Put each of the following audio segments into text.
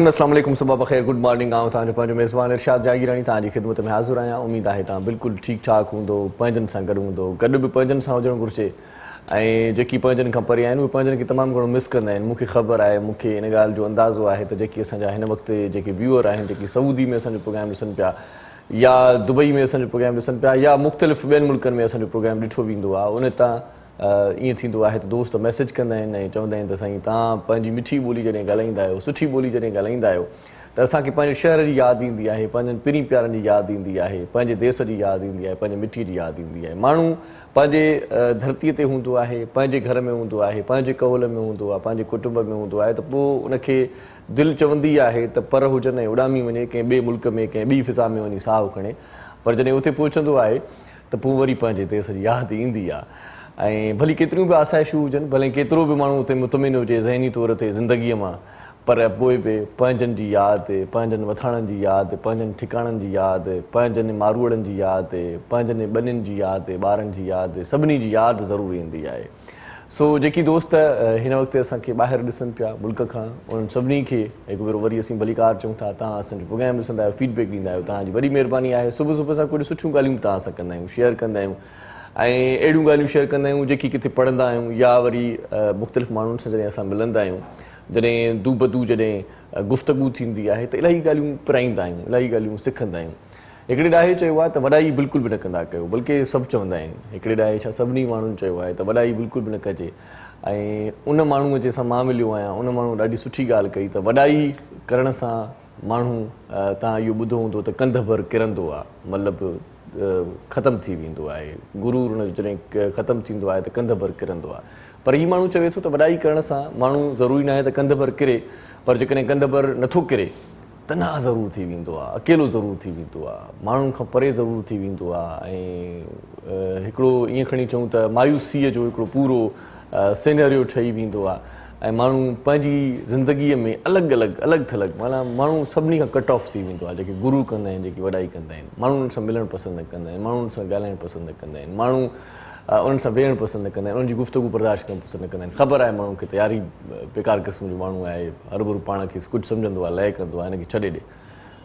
السلام علیکم صبح بخیر گڈ مارننگ آؤں تاں جو پانچ میزبان ارشاد جاگیرانی تاں جی خدمت میں حاضر آیا امید ہے تاں بالکل ٹھیک ٹھاک ہوندو پنجن سان گڈ ہوندو گڈ بھی پنجن سان ہوجण گھرجے ऐं जेकी पंहिंजनि खां परे आहिनि उहे पंहिंजनि खे तमामु घणो मिस कंदा आहिनि। मूंखे ख़बर आहे, मूंखे इन ॻाल्हि जो अंदाज़ो आहे त जेकी असांजा हिन वक़्तु जेके व्यूअर आहिनि, जेकी सऊदी में असांजो प्रोग्राम ॾिसनि पिया या दुबई में असांजो प्रोग्राम ॾिसनि पिया या मुख़्तलिफ़ ॿियनि मुल्कनि में असांजो प्रोग्राम ॾिठो वेंदो आहे, उन तां ईअं थींदो आहे त दोस्त मैसेज कंदा आहिनि ऐं चवंदा आहिनि त साईं तव्हां पंहिंजी मिठी ॿोली जॾहिं ॻाल्हाईंदा आहियो, सुठी ॿोली जॾहिं ॻाल्हाईंदा आहियो त असांखे पंहिंजे शहर जी यादि ईंदी आहे, पंहिंजनि पिनी प्यारनि जी यादि ईंदी आहे, पंहिंजे देश जी यादि ईंदी आहे, पंहिंजे मिटीअ जी यादि ईंदी आहे। माण्हू पंहिंजे धरतीअ ते हूंदो आहे, पंहिंजे घर में हूंदो आहे, पंहिंजे कौल में हूंदो आहे, पंहिंजे कुटुंब में हूंदो आहे, त पोइ उनखे दिलि चवंदी आहे त पर हुजनि ऐं उॾामी वञे कंहिं ॿिए मुल्क में कंहिं ॿी फ़िज़ा में वञी साहु खणे, पर जॾहिं उते पहुचंदो आहे त पोइ वरी पंहिंजे देश जी यादि ईंदी आहे। ऐं भली केतिरियूं बि आसाइशूं हुजनि, भले केतिरो बि माण्हू उते मुतमिन हुजे ज़हनी तौर ते ज़िंदगीअ मां, पर पोइ बि पंहिंजनि जी यादि, पंहिंजनि वथाणनि जी यादि, पंहिंजनि ठिकाणनि जी यादि, पंहिंजनि मारूड़नि जी यादि, पंहिंजनि ॿनियुनि जी यादि, ॿारनि जी यादि, सभिनी जी यादि ज़रूरु ईंदी आहे। सो जेकी दोस्त हिन वक़्तु असांखे ॿाहिरि ॾिसनि पिया मुल्क खां, उन्हनि सभिनी खे हिकु भेरो वरी असीं भलीकार चऊं था। तव्हां असांजो प्रोग्राम ॾिसंदा आहियो, फीडबैक ॾींदा आहियो, तव्हांजी वॾी महिरबानी आहे। सुबुह सुबुह सां कुझु सुठियूं ॻाल्हियूं तव्हां सां कंदा आहियूं, शेयर कंदा आहियूं ऐं अहिड़ियूं ॻाल्हियूं शेयर कंदा आहियूं जेकी किथे पढ़ंदा आहियूं या वरी मुख़्तलिफ़ माण्हुनि सां जॾहिं असां मिलंदा आहियूं, जॾहिं दू बदू जॾहिं गुफ़्तगू थींदी आहे त इलाही ॻाल्हियूं पिराईंदा आहियूं, इलाही ॻाल्हियूं सिखंदा आहियूं। हिकिड़े ॾाहे चयो आहे त वॾाई बिल्कुलु बि न कंदा कयो, बल्कि सभु चवंदा आहिनि। हिकिड़े ॾाहे छा सभिनी माण्हुनि चयो आहे त वॾाई बिल्कुलु बि न कजे। ऐं उन माण्हूअ जंहिंसां मां मिलियो आहियां, उन माण्हू ॾाढी सुठी ॻाल्हि कई त वॾाई करण सां माण्हू, तव्हां इहो ॿुधो हूंदो त कंध भर किरंदो आहे, मतिलबु ख़तमु थी वेंदो आहे। गुरूर हुन जॾहिं ख़तमु थींदो आहे त कंध भर किरंदो आहे। पर हीउ माण्हू चवे थो त वॾाई करण सां माण्हू ज़रूरी न आहे त कंध भर किरे, पर जेकॾहिं कंध भर नथो किरे तनहा ज़रूरु थी वेंदो आहे, अकेलो ज़रूरु थी वेंदो आहे, माण्हुनि खां परे ज़रूरु थी वेंदो आहे। ऐं हिकिड़ो ईअं खणी चऊं त मायूसीअ जो हिकिड़ो पूरो सिनेरियो ठही वेंदो आहे ऐं माण्हू पंहिंजी ज़िंदगीअ में अलॻि अलॻि थलॻि माना माण्हू सभिनी खां कट ऑफ थी वेंदो आहे। जेके गुरू कंदा आहिनि, जेकी वॾाई कंदा आहिनि, माण्हुनि सां मिलणु पसंदि न कंदा आहिनि, माण्हुनि सां ॻाल्हाइणु पसंदि न कंदा आहिनि, माण्हू उन्हनि सां वेहणु पसंदि न कंदा आहिनि, उन्हनि जी गुफ़्तगू बर्दाश्त करणु पसंदि न कंदा आहिनि। ख़बर आहे माण्हू खे तयारी बेकार क़िस्म जो माण्हू आहे, हर भरू पाण खे कुझु सम्झंदो आहे, लय कंदो आहे, हिनखे छॾे ॾे।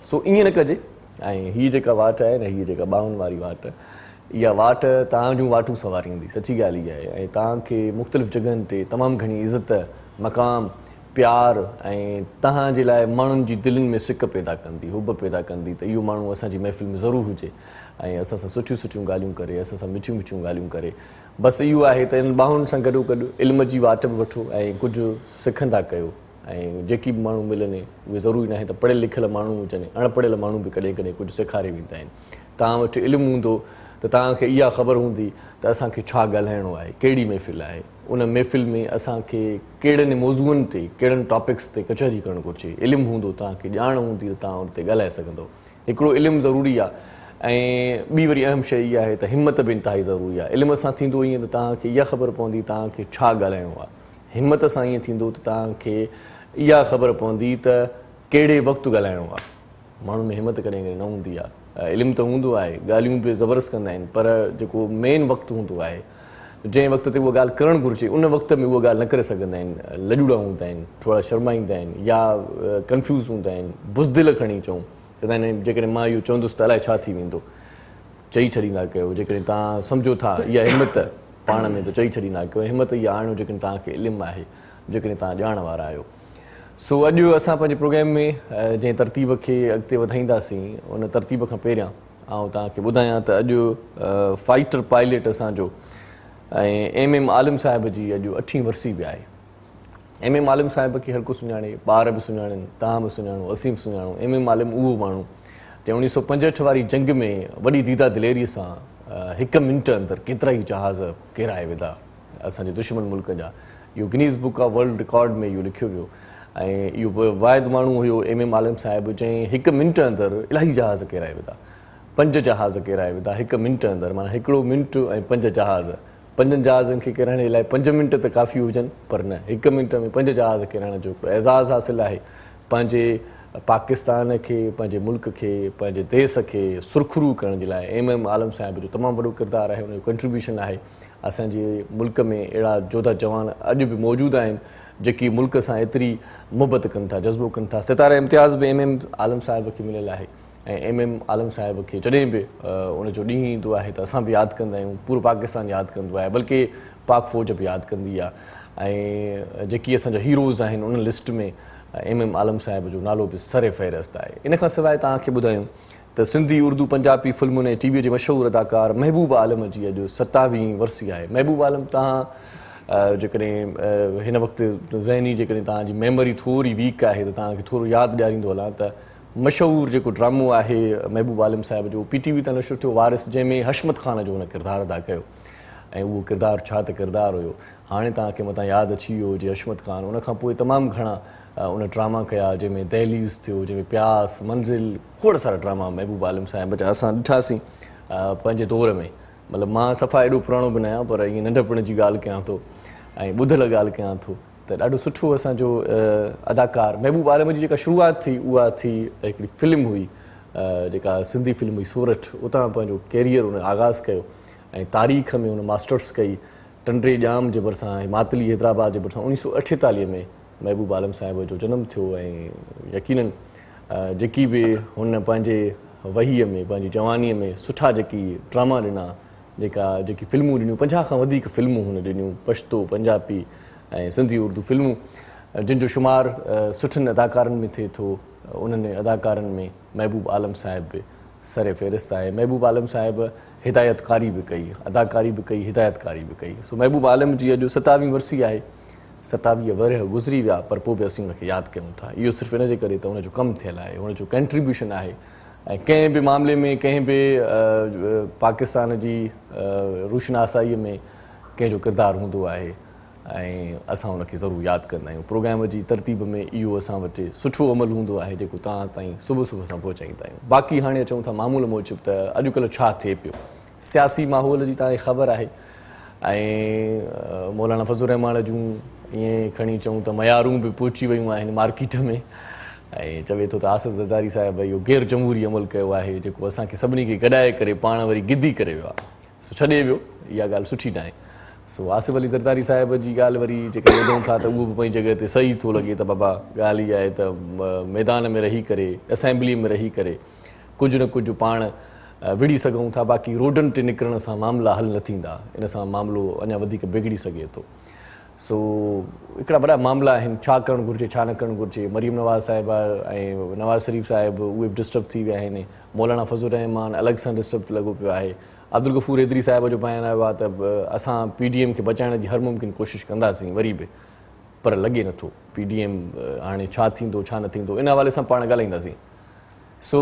सो ईअं न कजे। ऐं हीअ जेका वाट आहे न, हीअ जेका 52 वारी वाट, इहा वाट तव्हां जूं वाटूं सवारींदी, सची ॻाल्हि इहा आहे। ऐं तव्हांखे मुख़्तलिफ़ जॻहियुनि ते तमामु घणी इज़त, मक़ाम, प्यार ऐं तव्हांजे लाइ माण्हुनि जी दिलनि में सिक पैदा कंदी, हुब पैदा कंदी त इहो माण्हू असांजी महफ़िल में ज़रूरु हुजे ऐं असां सां सुठियूं सुठियूं ॻाल्हियूं करे, असां सां मिठियूं मिठियूं ॻाल्हियूं करे। बसि इहो आहे त इन ॿाहुनि सां गॾोगॾु इल्म जी वाट बि वठो ऐं कुझु सिखंदा कयो। ऐं जेकी बि माण्हू मिलनि उहे ज़रूरी न आहे त पढ़ियल लिखियल माण्हू हुजनि, अणपढ़ियल माण्हू बि कॾहिं कॾहिं कुझु सेखारे वेंदा आहिनि। तव्हां वटि इल्मु हूंदो त तव्हांखे इहा ख़बर हूंदी त असांखे छा ॻाल्हाइणो आहे, कहिड़ी महफ़िल आहे, उन महफ़िल में असांखे कहिड़नि मौज़ूअनि ते, कहिड़नि टॉपिक्स ते कचहरी करणु घुरिजे। इल्मु हूंदो, तव्हांखे ॼाण हूंदी त तव्हां उते ॻाल्हाए सघंदो। हिकिड़ो इल्मु ज़रूरी आहे। ऐं ॿी वरी अहम शइ इहा आहे त हिमत बि इंतिहाई ज़रूरी आहे। इल्म सां थींदो ईअं त तव्हांखे इहा ख़बर पवंदी तव्हांखे छा ॻाल्हाइणो आहे। हिमत सां ईअं थींदो त तव्हांखे इहा ख़बर पवंदी त कहिड़े वक़्तु ॻाल्हाइणो आहे। माण्हुनि में हिमत कॾहिं कॾहिं न हूंदी आहे। इल्मु त हूंदो आहे, ॻाल्हियूं बि ज़बरदस्त कंदा आहिनि, पर जेको मेन वक़्तु हूंदो आहे, जंहिं वक़्त ते उहा ॻाल्हि करणु घुरिजे, उन वक़्त में उहा ॻाल्हि न करे सघंदा आहिनि। लॼूड़ा हूंदा आहिनि, थोरा शर्माईंदा आहिनि या कंफ्यूज़ हूंदा आहिनि, बुज़दिल खणी चऊं, चवंदा आहिनि जेकॾहिं मां इहो चवंदुसि त अलाए छा थी वेंदो, चई छॾींदा कयो। जेकॾहिं तव्हां सम्झो था इहा हिमत पाण में, त चई छॾींदा कयो। हिमत इहा आणियो जेकॾहिं तव्हांखे इल्मु आहे, जेकॾहिं तव्हां ॼाण वारा आहियो। सो अॼु असां पंहिंजे प्रोग्राम में जंहिं तरतीब खे अॻिते वधाईंदासीं, उन तरतीब खां पहिरियां आउं तव्हांखे ॿुधायां त अॼु फाइटर पायलट असांजो ऐं MM आलिम साहिब जी अॼु 8वीं वरसी बि आहे। MM आलिम साहिब खे हर को सुञाणे, ॿार बि सुञाणनि, तव्हां बि सुञाणो, असीं बि सुञाणो। MM आलिम उहो माण्हू जंहिं 1965 वारी जंग में वॾी दीदा दिलेरीअ सां 1 मिंट अंदरि केतिरा ई जहाज़ किराए विधा असांजे दुश्मन मुल्क जा। इहो Guinness book of world record में इहो लिखियो वियो। ऐं इहो वाहिद माण्हू हुयो MM आलिम साहिब, जंहिं 1 मिंट अंदरि इलाही जहाज़ किराए विधा। 5 जहाज़ किराए विधा 1 मिंट अंदरि, माना 1 मिंट ऐं 5 जहाज़। 5 जहाज़नि खे किराइण जे लाइ 5 मिंट त काफ़ी हुजनि, पर न, 1 मिंट में 5 जहाज़ किराइण जो एज़ाज़ु हासिलु आहे पंहिंजे पाकिस्तान खे पंहिंजे मुल्क खे पंहिंजे देश खे सुरखरू करण जे लाइ MM आलम साहिब जो तमामु वॾो किरदारु आहे, हुनजो कंट्रीब्यूशन आहे। असांजे मुल्क में अहिड़ा जोधा जवान अॼु बि मौजूदु आहिनि जेकी मुल्क सां एतिरी मुहबत कनि था, जज़्बो कनि था। सितारा इम्तियाज़ बि MM आलम साहिब खे मिलियल आहे ऐं MM आलम साहिब खे जॾहिं बि उनजो ॾींहुं ईंदो आहे त असां बि यादि कंदा आहियूं, पूरो पाकिस्तान यादि कंदो आहे, बल्कि पाक फ़ौज बि यादि कंदी आहे। ऐं जेकी असांजा हीरोज़ आहिनि उन लिस्ट में MM आलम साहिब जो नालो बि सरे फ़हिरिस्त आहे। इन खां सवाइ तव्हांखे ॿुधायूं त सिंधी उर्दू पंजाबी फिल्मुनि ऐं TV जे मशहूरु अदाकार महबूब आलम जी अॼु 27वीं वरसी आहे। महबूब आलम तव्हां जेकॾहिं हिन वक़्तु ज़हनी जेकॾहिं तव्हांजी मेमोरी थोरी वीक आहे त तव्हांखे थोरो यादि ॾियारींदो हलां त मशहूरु जेको ड्रामो आहे महबूब आलम साहिब जो PTV ते नशर थियो वारिस, जंहिंमें हशमत ख़ान जो हुन किरदारु अदा कयो ऐं उहो किरदारु छा त किरदारु हुयो। हाणे तव्हांखे मथां यादि अची वियो हुजे हशमत ख़ान। उनखां पोइ तमामु घणा उन ड्रामा कया, जंहिंमें दहलीज़ थियो, जंहिंमें प्यास, मंज़िल, खोड़ सारा ड्रामा महबूब आलम साहिब जा असां ॾिठासीं पंहिंजे दौर में। मतिलबु मां सफ़ा एॾो पुराणो बि न आहियां, पर ईअं नंढपण जी ॻाल्हि कयां थो ऐं ॿुधल ॻाल्हि कयां थो त ॾाढो सुठो असांजो अदाकार महबूब आलम जी जेका शुरूआति थी उहा थी हिकिड़ी फिल्म हुई, जेका सिंधी फिल्म हुई सूरठ। उतां पंहिंजो कैरियर हुन आगाज़ कयो ऐं तारीख़ में हुन मास्टर्स कई। टंडरे ॼाम जे भरिसां, मातली हैदराबाद जे भरिसां 1948 में महबूब आलम साहिब जो जनमु थियो ऐं यकीनन जेकी बि हुन पंहिंजे वहीअ में, पंहिंजी जवानीअ में सुठा जेकी ड्रामा ॾिना, जेकी फिल्मूं ॾिनियूं, 50 खां वधीक फिल्मूं हुन ॾिनियूं, पश्तो, पंजाबी ऐं सिंधी उर्दू फिल्मूं, जिन जो शुमारु सुठनि अदाकारनि में थिए थो। उन्हनि अदाकारनि में महबूब आलम साहिब बि सरे फ़हिरिस्त आहे। महबूब आलम साहिब हिदायतकारी बि कई, अदाकारी बि कई, हिदायतकारी बि कई। सो महबूब आलम जी अॼु 27वीं वरसी आहे। 27 वरह गुज़री विया, पर पोइ बि असीं हुनखे यादि कयूं था। इहो सिर्फ़ु इन जे करे त हुनजो कमु थियल आहे, हुनजो कंट्रीब्यूशन आहे ऐं कंहिं बि मामले में, कंहिं बि पाकिस्तान जी रूशनासाईअ में कंहिंजो किरदारु हूंदो आहे ऐं असां हुनखे ज़रूरु यादि कंदा आहियूं। प्रोग्राम जी तरतीब में इहो असां वटि सुठो अमल हूंदो आहे जेको तव्हां ताईं सुबुह सां पहुचाईंदा आहियूं। बाक़ी हाणे अचूं था मामूल मूजिबि त अॼुकल्ह छा थिए पियो। सियासी माहौल जी तव्हांखे ख़बर आहे ऐं मौलाना फज़लुर रहमान जूं ईअं खणी चऊं त मयारूं बि पहुची वियूं आहिनि मार्केट में ऐं चवे थो त आसिफ़ ज़रदारी साहिब इहो गैर जमहूरी अमल कयो आहे जेको असांखे सभिनी खे गॾाए करे पाण वरी गिदी करे वियो आहे। सो छॾे वियो, इहा ॻाल्हि सुठी न आहे। सो आसिफ़ अली ज़रदारी साहिब जी ॻाल्हि वरी जेके ॿुधूं था त उहो बि पंहिंजी जॻह ते सही थो लॻे त बाबा ॻाल्हि इहा आहे त मैदान में रही करे, असेंबली में रही करे कुझु न कुझु पाण विड़ी सघूं था। बाक़ी रोडनि ते निकिरण सां मामला हल न थींदा, इन सां मामिलो अञा वधीक बिगड़ी सघे थो। सो हिकिड़ा वॾा मामला आहिनि, छा करणु घुरिजे, छा न करणु घुरिजे। मरीम नवाज़ साहिबा ऐं नवाज़ शरीफ़ साहिब उहे बि डिस्टर्ब थी विया आहिनि। मौलाना फज़लुर रहमान अलॻि सां डिस्टर्ब लॻो पियो आहे। अब्दुल गफ़ूर हैदरी साहिब जो बयानु आयो आहे त असां PDM खे बचाइण जी हर मुमकिन कोशिशि कंदासीं, वरी बि पर लॻे नथो PDM हाणे छा थींदो छा न थींदो, इन हवाले सां पाण ॻाल्हाईंदासीं। सो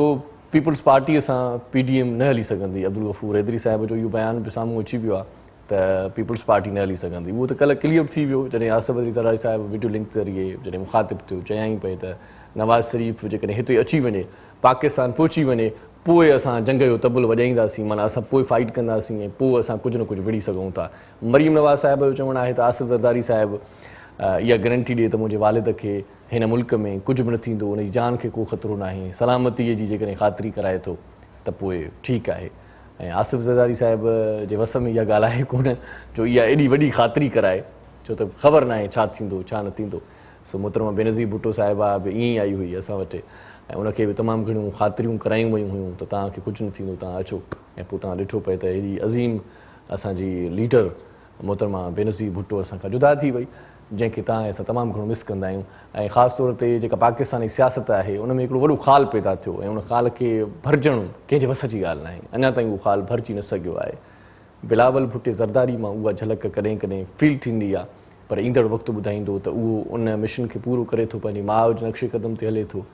पीपल्स पार्टीअ सां PDM न हली सघंदी। अब्दुल गफ़ूर हैदरी साहिब जो इहो बयानु बि साम्हूं अची वियो आहे त पीपल्स पार्टी न हली सघंदी। उहो त कल्ह क्लियर थी वियो जॾहिं आसिफ़ अली ज़रदारी साहिब वीडियो लिंक ज़रिए जॾहिं मुखातिब थियो, चयाईं पई त नवाज़ शरीफ़ जेकॾहिं हिते अची वञे, पाकिस्तान पहुची वञे, पोइ असां जंग जो तबल वॼाईंदासीं, माना असां पोइ फाइट कंदासीं ऐं पोइ असां कुझु न कुझु विड़ी सघूं था। मरीम नवाज़ साहिब जो चवणु आहे त आसिफ़ ज़रदारी साहिब इहा गारंटी ॾिए त मुंहिंजे वालिद खे हिन मुल्क में कुझु बि न थींदो, उनजी जान खे को ख़तरो न आहे, सलामतीअ जी जेकॾहिं ख़ातिरी कराए थो त पोइ ठीकु आहे। ऐं आसिफ़ ज़रदारी साहिब जे वस में इहा ॻाल्हि आहे कोन जो इहा एॾी वॾी ख़ातिरी कराए, छो त ख़बर न आहे छा थींदो छा न थींदो। सो मोहतरमा बेनज़ीर भुट्टो साहिबा बि ईअं ई आई हुई असां वटि ऐं उनखे बि तमामु घणियूं ख़ातिरियूं करायूं वयूं हुयूं त तव्हांखे कुझु न थींदो, तव्हां अचो। ऐं पोइ तव्हां ॾिठो पए त हेॾी अज़ीम असांजी लीडर मोहतरमा बेनज़ीर भुट्टो असांखां जुदा थी वई, जंहिंखे तव्हां असां तमामु घणो मिस कंदा आहियूं। ऐं ख़ासि तौर ते जेका पाकिस्तानी सियासत आहे उन में हिकिड़ो वॾो ख़ाल पैदा थियो ऐं उन ख़ाल खे भरिजणु कंहिंजे वस जी ॻाल्हि न आहे। अञा ताईं उहो ख़ाल भरिजी न सघियो आहे। बिलावल भुट्टे ज़रदारी मां उहा झलक कॾहिं कॾहिं फील थींदी आहे, पर ईंदड़ वक़्तु ॿुधाईंदो त उहो उन मिशन खे पूरो करे थो, पंहिंजी माउ जे नक्शे क़दम ते हले थो,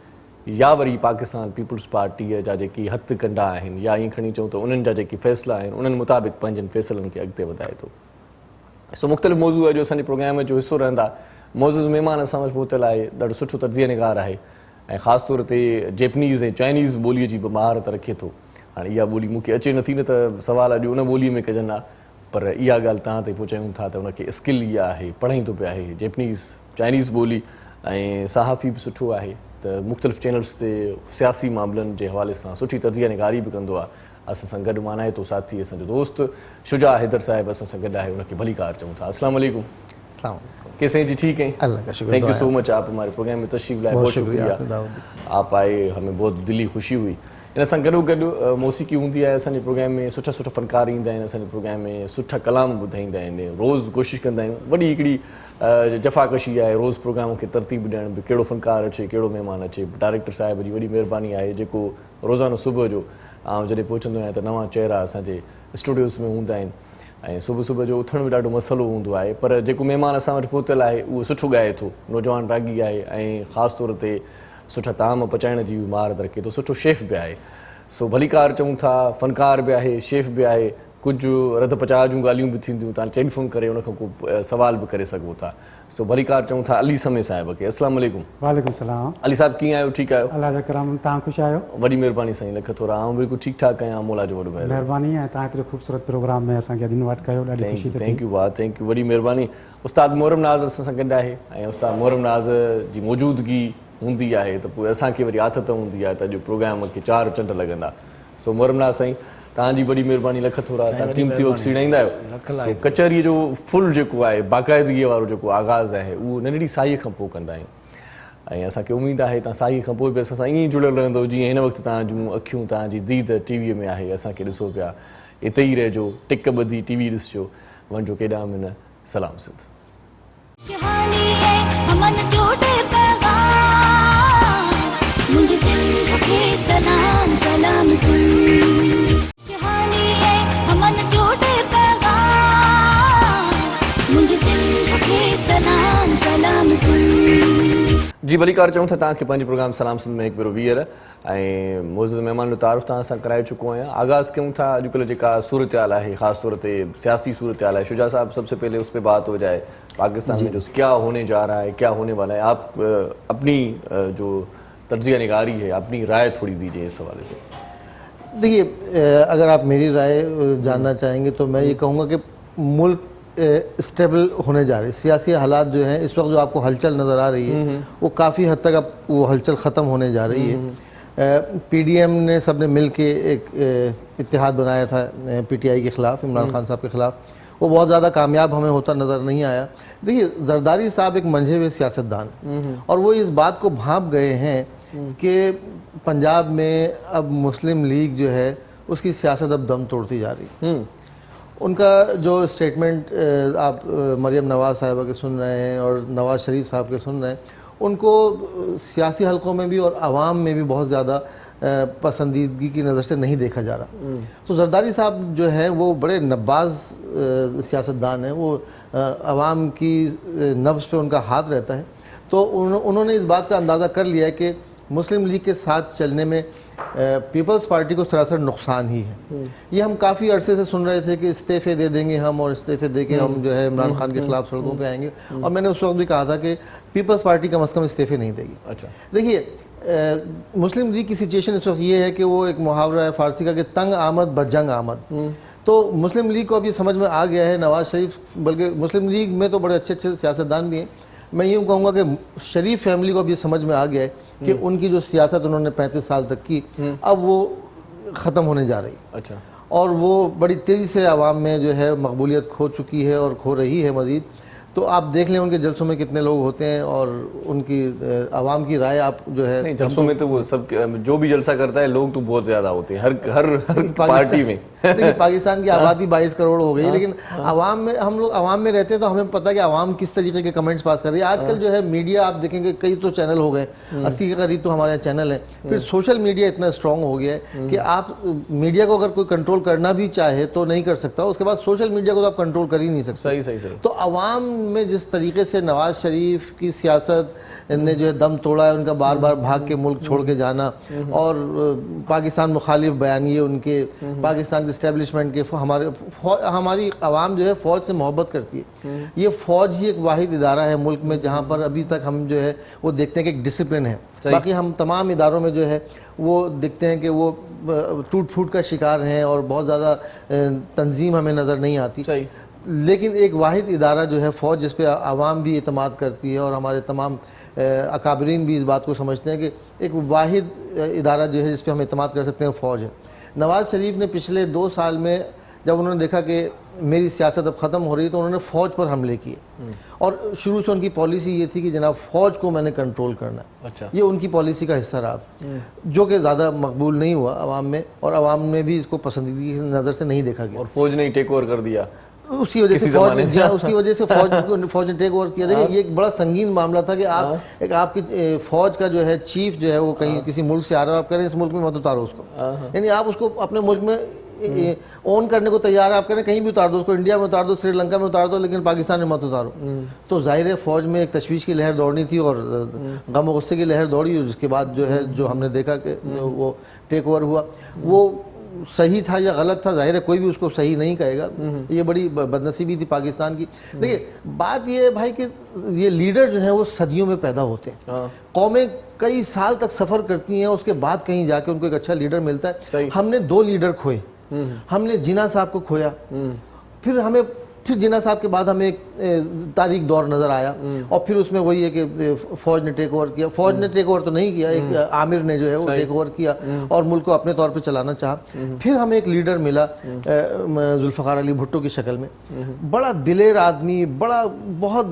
या वरी पाकिस्तान पीपल्स पार्टीअ जा जेकी हथ कंडा आहिनि, या ईअं खणी चऊं त उन्हनि जा जेके फ़ैसिला आहिनि उन्हनि मुताबिक़ पंहिंजनि फ़ैसिलनि खे अॻिते वधाए थो। सो मुख़्तलिफ़ मौज़ू अॼु असांजे प्रोग्राम जो हिसो रहंदा। मौज़ूज़ महिमान असां वटि पहुतल आहे, ॾाढो सुठो तर्जीह निगार आहे ऐं ख़ासि तौर ते जैपनीज़ ऐं चाइनीज़ ॿोलीअ जी बि महारत रखे थो। हाणे इहा ॿोली मूंखे अचे नथी, न त सवाल अॼु उन ॿोलीअ में कजनि हा, पर इहा ॻाल्हि तव्हां ताईं पहुचायूं था त उनखे स्किल इहा आहे, पढ़ाईंदो पिया आहे जैपनीज़ चाइनीज़ ॿोली ऐं सहाफ़ी बि सुठो आहे त मुख़्तलिफ़ चैनल्स ते सियासी मामलनि जे हवाले सां सुठी तर्जीह निगारी बि कंदो आहे। असां सां गॾु मानाए थो साथी असांजो दोस्त शुजा हैदर साहिबु असां सां गॾु आहे, उनखे भली कार चऊं था। अस्सलाम वालेकुम। कैसे हैं जी? ठीक हैं, अल्लाह का शुक्र। थैंक यू सो मच, आप हमारे प्रोग्राम में तशरीफ लाए, बहुत शुक्रिया। आप आए, हमें बहुत दिली खुशी हुई। इन सां गॾो गॾु मौसीक़ी हूंदी आहे असांजे प्रोग्राम में, सुठा सुठा फ़नकार ईंदा आहिनि असांजे प्रोग्राम में, सुठा कलाम ॿुधाईंदा आहिनि। रोज़ु कोशिशि कंदा आहियूं, वॾी हिकिड़ी जफ़ाकशी आहे रोज़ु प्रोग्राम खे तरतीब ॾियण बि, कहिड़ो फ़नकार अचे कहिड़ो महिमान अचे। डायरेक्टर साहिब जी वॾी महिरबानी आहे जेको रोज़ानो सुबुह जो जॾहिं पहुचंदो आहियां त नवां चहिरा असांजे स्टूडियोज़ में हूंदा आहिनि ऐं सुबुह सुबुह जो उथण में ॾाढो मसइलो हूंदो आहे। पर जेको महिमान असां वटि पहुतल आहे उहो सुठो ॻाए थो, नौजवान रागी आहे ऐं ख़ासि तौर ते सुठा ताम पचाइण जी बि महारत रखे थो, सुठो शेफ़ बि आहे। सो भली कार चऊं था, फ़नकार बि आहे, शेफ़ बि आहे, कुझु रध पचाह जूं ॻाल्हियूं बि थींदियूं, तव्हां टेलीफोन करे उनखां को सवाल बि करे सघो था। सो भली कार चऊं था अली समय साहिब खे। अस्सलाम वालेकुम। वालेकुम सलाम। अली साहिब कीअं आहियो? ठीकु आहियो? अल्लाह जा करम, तव्हां ख़ुशि आहियो? वॾी महिरबानी साईं, लख थोरा आऊं बिल्कुलु ठीकु ठाकु आहियां, मौला जो वॾो महिरबानी आहे। तव्हां एतिरो ख़ूबसूरत प्रोग्राम में असांखे अॼु इनवाइट कयो, ॾाढी ख़ुशी थी। थैंक यू वाह, थैंक यू, वॾी महिरबानी। उस्ताद मोहरम नाज़ असां सां गॾु आहे ऐं उस्ताद मोहरम नाज़ जी मौजूदगी हूंदी आहे त पोइ असांखे वरी आदत हूंदी आहे त अॼु प्रोग्राम खे 4 चंड लॻंदा। सो मोहरम नाज़ साईं तव्हांजी वॾी महिरबानी, लख थोरा, तव्हां क़ीमती वक़्तु सीड़ाईंदा आहियो। कचहरीअ जो फुल जेको आहे बाक़ाइदगीअ वारो जेको आगाज़ आहे उहो नंढड़ी साईअ खां पोइ कंदा आहियूं ऐं असांखे उमेदु आहे तव्हां साईअ खां पोइ बि असां सां ईअं ई जुड़ियल रहंदो, जीअं हिन वक़्तु तव्हां अखियूं तव्हांजी दीद टीवीअ में आहे, असांखे ॾिसो पिया। हिते ई रहिजो, टिक ॿधी टीवी ॾिसजो, वञिजो केॾांहुं बि न। सलाम सिंध। सलाम सलाम जी भली कार चऊं था तव्हांखे पंहिंजे प्रोग्राम सलाम सिंध में हिकु भेरो वीहर ऐं मोज़िज़ महिमान जो तारुफ़ तव्हां सां कराए चुको आहियां। आगाज़ कयूं था अॼुकल्ह जेका सूरत हाल आहे, ख़ासि तौर ते सियासी सूरत हाल है। शुजा साहब सबसे पहले उस पर बात हो जाए, पाकिस्तान में जो क्या होने जा रहा है, क्या होने वाला है, आप अपनी जो तर्जीह निगारी है, अपनी राय थोड़ी दीजिए इस हवाले से। देखिए, अगर आप मेरी राय जानना चाहेंगे तो मैं ये कहूँगा कि मुल्क स्टेबल होने जा रही है। सियासी हालात जो हैं इस वक्त जो आपको हलचल नज़र आ रही है वो काफ़ी हद तक अब वो हलचल ख़त्म होने जा रही है। PDM ने सब ने मिल के एक इत्तेहाद बनाया था PTI के ख़िलाफ़, इमरान खान साहब के ख़िलाफ़, वो बहुत ज़्यादा कामयाब हमें होता नज़र नहीं आया। देखिए, जरदारी साहब एक मंझे हुए सियासतदान और वो इस बात को भांप गए हैं कि पंजाब में अब मुस्लिम लीग जो है उसकी सियासत अब दम तोड़ती जा रही है। उनका जो स्टेटमेंट आप मरियम नवाज़ साहिबा के सुन रहे हैं और नवाज़ शरीफ साहब के सुन रहे हैं, उनको सियासी हलकों में भी और आवाम में भी बहुत ज़्यादा पसंदीदगी की नज़र से नहीं देखा जा रहा। तो जरदारी साहब जो हैं वो बड़े नब्बाज सियासतदान हैं, वो आवाम की नब्ज़ पे उनका हाथ रहता है। तो उन्होंने इस बात का अंदाज़ा कर लिया है कि मुस्लिम लीग के साथ चलने में पीपल्स पार्टी को सरासर नुकसान ही है। ये हम काफ़ी अरसे से सुन रहे थे कि इस्तीफ़े दे देंगे हम और इस्तीफ़े दे के हम जो है इमरान खान के ख़िलाफ़ सड़कों पे आएंगे, और मैंने उस वक्त भी कहा था कि पीपल्स पार्टी कम अज़ कम इस्तीफ़े नहीं देगी। अच्छा, देखिए, मुस्लिम लीग की सिचुएशन इस वक्त ये है कि वो एक मुहावरा है फ़ारसी का कि तंग आमद बजंग आमद। तो मुस्लिम लीग को अब ये समझ में आ गया है, नवाज़ शरीफ, बल्कि मुस्लिम लीग में तो बड़े अच्छे अच्छे सियासतदान भी हैं, मैं यूँ कहूँगा कि शरीफ फैमिली को अब ये समझ में आ गया है कि उनकी जो सियासत उन्होंने 35 साल तक की अब वो ख़त्म होने जा रही। अच्छा, और वो बड़ी तेज़ी से आवाम में जो है मकबूलियत खो चुकी है और खो रही है मज़ीद। तो आप देख लें उनके जलसों में कितने लोग होते हैं और उनकी आवाम की राय आप जो है। नहीं, जलसों में तो वो सब जो भी जलसा करता है लोग तो बहुत ज़्यादा होते हैं हर पार्टी में। देखिए, पाकिस्तान की आबादी 22 करोड़ हो गई, लेकिन आवाम में, हम लोग आवाम में रहते हैं तो हमें पता है कि आवाम किस तरीके के कमेंट्स पास कर रही है। आजकल जो है मीडिया आप देखेंगे कई तो चैनल हो गए, 80 के करीब तो हमारे यहाँ चैनल है। फिर सोशल मीडिया इतना स्ट्रॉन्ग हो गया है कि आप मीडिया को अगर कोई कंट्रोल करना भी चाहे तो नहीं कर सकता, उसके बाद सोशल मीडिया को तो आप कंट्रोल कर ही नहीं सकते। सही सही सही। तो आवाम में जिस तरीके से नवाज शरीफ की सियासत ने जो है दम तोड़ा है, उनका बार बार भाग के मुल्क छोड़ के जाना और पाकिस्तान मुखालिफ बयानिए उनके, पाकिस्तान के इस्टेब्लिशमेंट के, हमारी आवाम जो है फ़ौज से मोहब्बत करती है। ये फ़ौज ही एक वाहिद इदारा है मुल्क में जहाँ पर अभी तक हम जो है वो देखते हैं कि एक डिसिप्लिन है। बाकी हम तमाम इदारों में जो है वो देखते हैं कि वो टूट फूट का शिकार हैं और बहुत ज़्यादा तंजीम हमें नज़र नहीं आती। لیکن ایک واحد ادارہ جو ہے فوج، جس پہ عوام بھی اعتماد کرتی ہے اور ہمارے تمام اکابرین بھی اس بات کو سمجھتے ہیں کہ ایک واحد ادارہ جو ہے جس پہ ہم اعتماد کر سکتے ہیں فوج ہے۔ نواز شریف نے پچھلے 2 سال میں جب انہوں نے دیکھا کہ میری سیاست اب ختم ہو رہی ہے تو انہوں نے فوج پر حملے کیے، اور شروع سے ان کی پالیسی یہ تھی کہ جناب فوج کو میں نے کنٹرول کرنا ہے۔ اچھا، یہ ان کی پالیسی کا حصہ رہا، جو کہ زیادہ مقبول نہیں ہوا عوام میں، اور عوام نے بھی اس کو پسندیدگی کی نظر سے نہیں دیکھا گیا۔ اور فوج نے ٹیک اوور کر دیا اس کی وجہ سے فوج نے ٹیک اوور کیا۔ دیکھیں یہ ایک بڑا سنگین معاملہ تھا کہ آپ کی فوج کا جو ہے چیف جو ہے وہ کہیں کسی ملک سے آ رہا ہے، آپ کہہ رہے ہیں اس ملک میں مت اتارو اس کو، یعنی آپ اس کو اپنے ملک میں اون کرنے کو تیار ہے، آپ کہہ رہے ہیں کہیں بھی اتار دو اس کو، انڈیا میں اتار دو، سری لنکا میں اتار دو، لیکن پاکستان میں مت اتارو۔ تو ظاہر ہے فوج میں ایک تشویش کی لہر دوڑنی تھی اور غم و غصے کی لہر دوڑی، جس کے بعد جو ہے جو ہم نے دیکھا کہ وہ ٹیک اوور ہوا، وہ صحیح تھا یا غلط تھا، ظاہر ہے کوئی بھی اس کو صحیح نہیں کہے گا، یہ بڑی بدنصیبی تھی پاکستان کی۔ دیکھیے بات یہ ہے بھائی کہ یہ لیڈر جو ہیں وہ صدیوں میں پیدا ہوتے ہیں، قومیں کئی سال تک سفر کرتی ہیں، اس کے بعد کہیں جا کے ان کو ایک اچھا لیڈر ملتا ہے۔ ہم نے 2 لیڈر کھوئے، ہم نے جناح صاحب کو کھویا، پھر جناح صاحب کے بعد ہمیں ایک تاریخ دور نظر آیا، اور پھر اس میں وہی ہے کہ فوج نے ٹیک اوور کیا۔ فوج نے ٹیک اوور تو نہیں کیا، ایک عامر نے جو ہے وہ ٹیک اوور کیا اور ملک کو اپنے طور پہ چلانا چاہا۔ پھر ہمیں ایک لیڈر ملا ذوالفقار علی بھٹو کی شکل میں، بڑا دلیر آدمی، بہت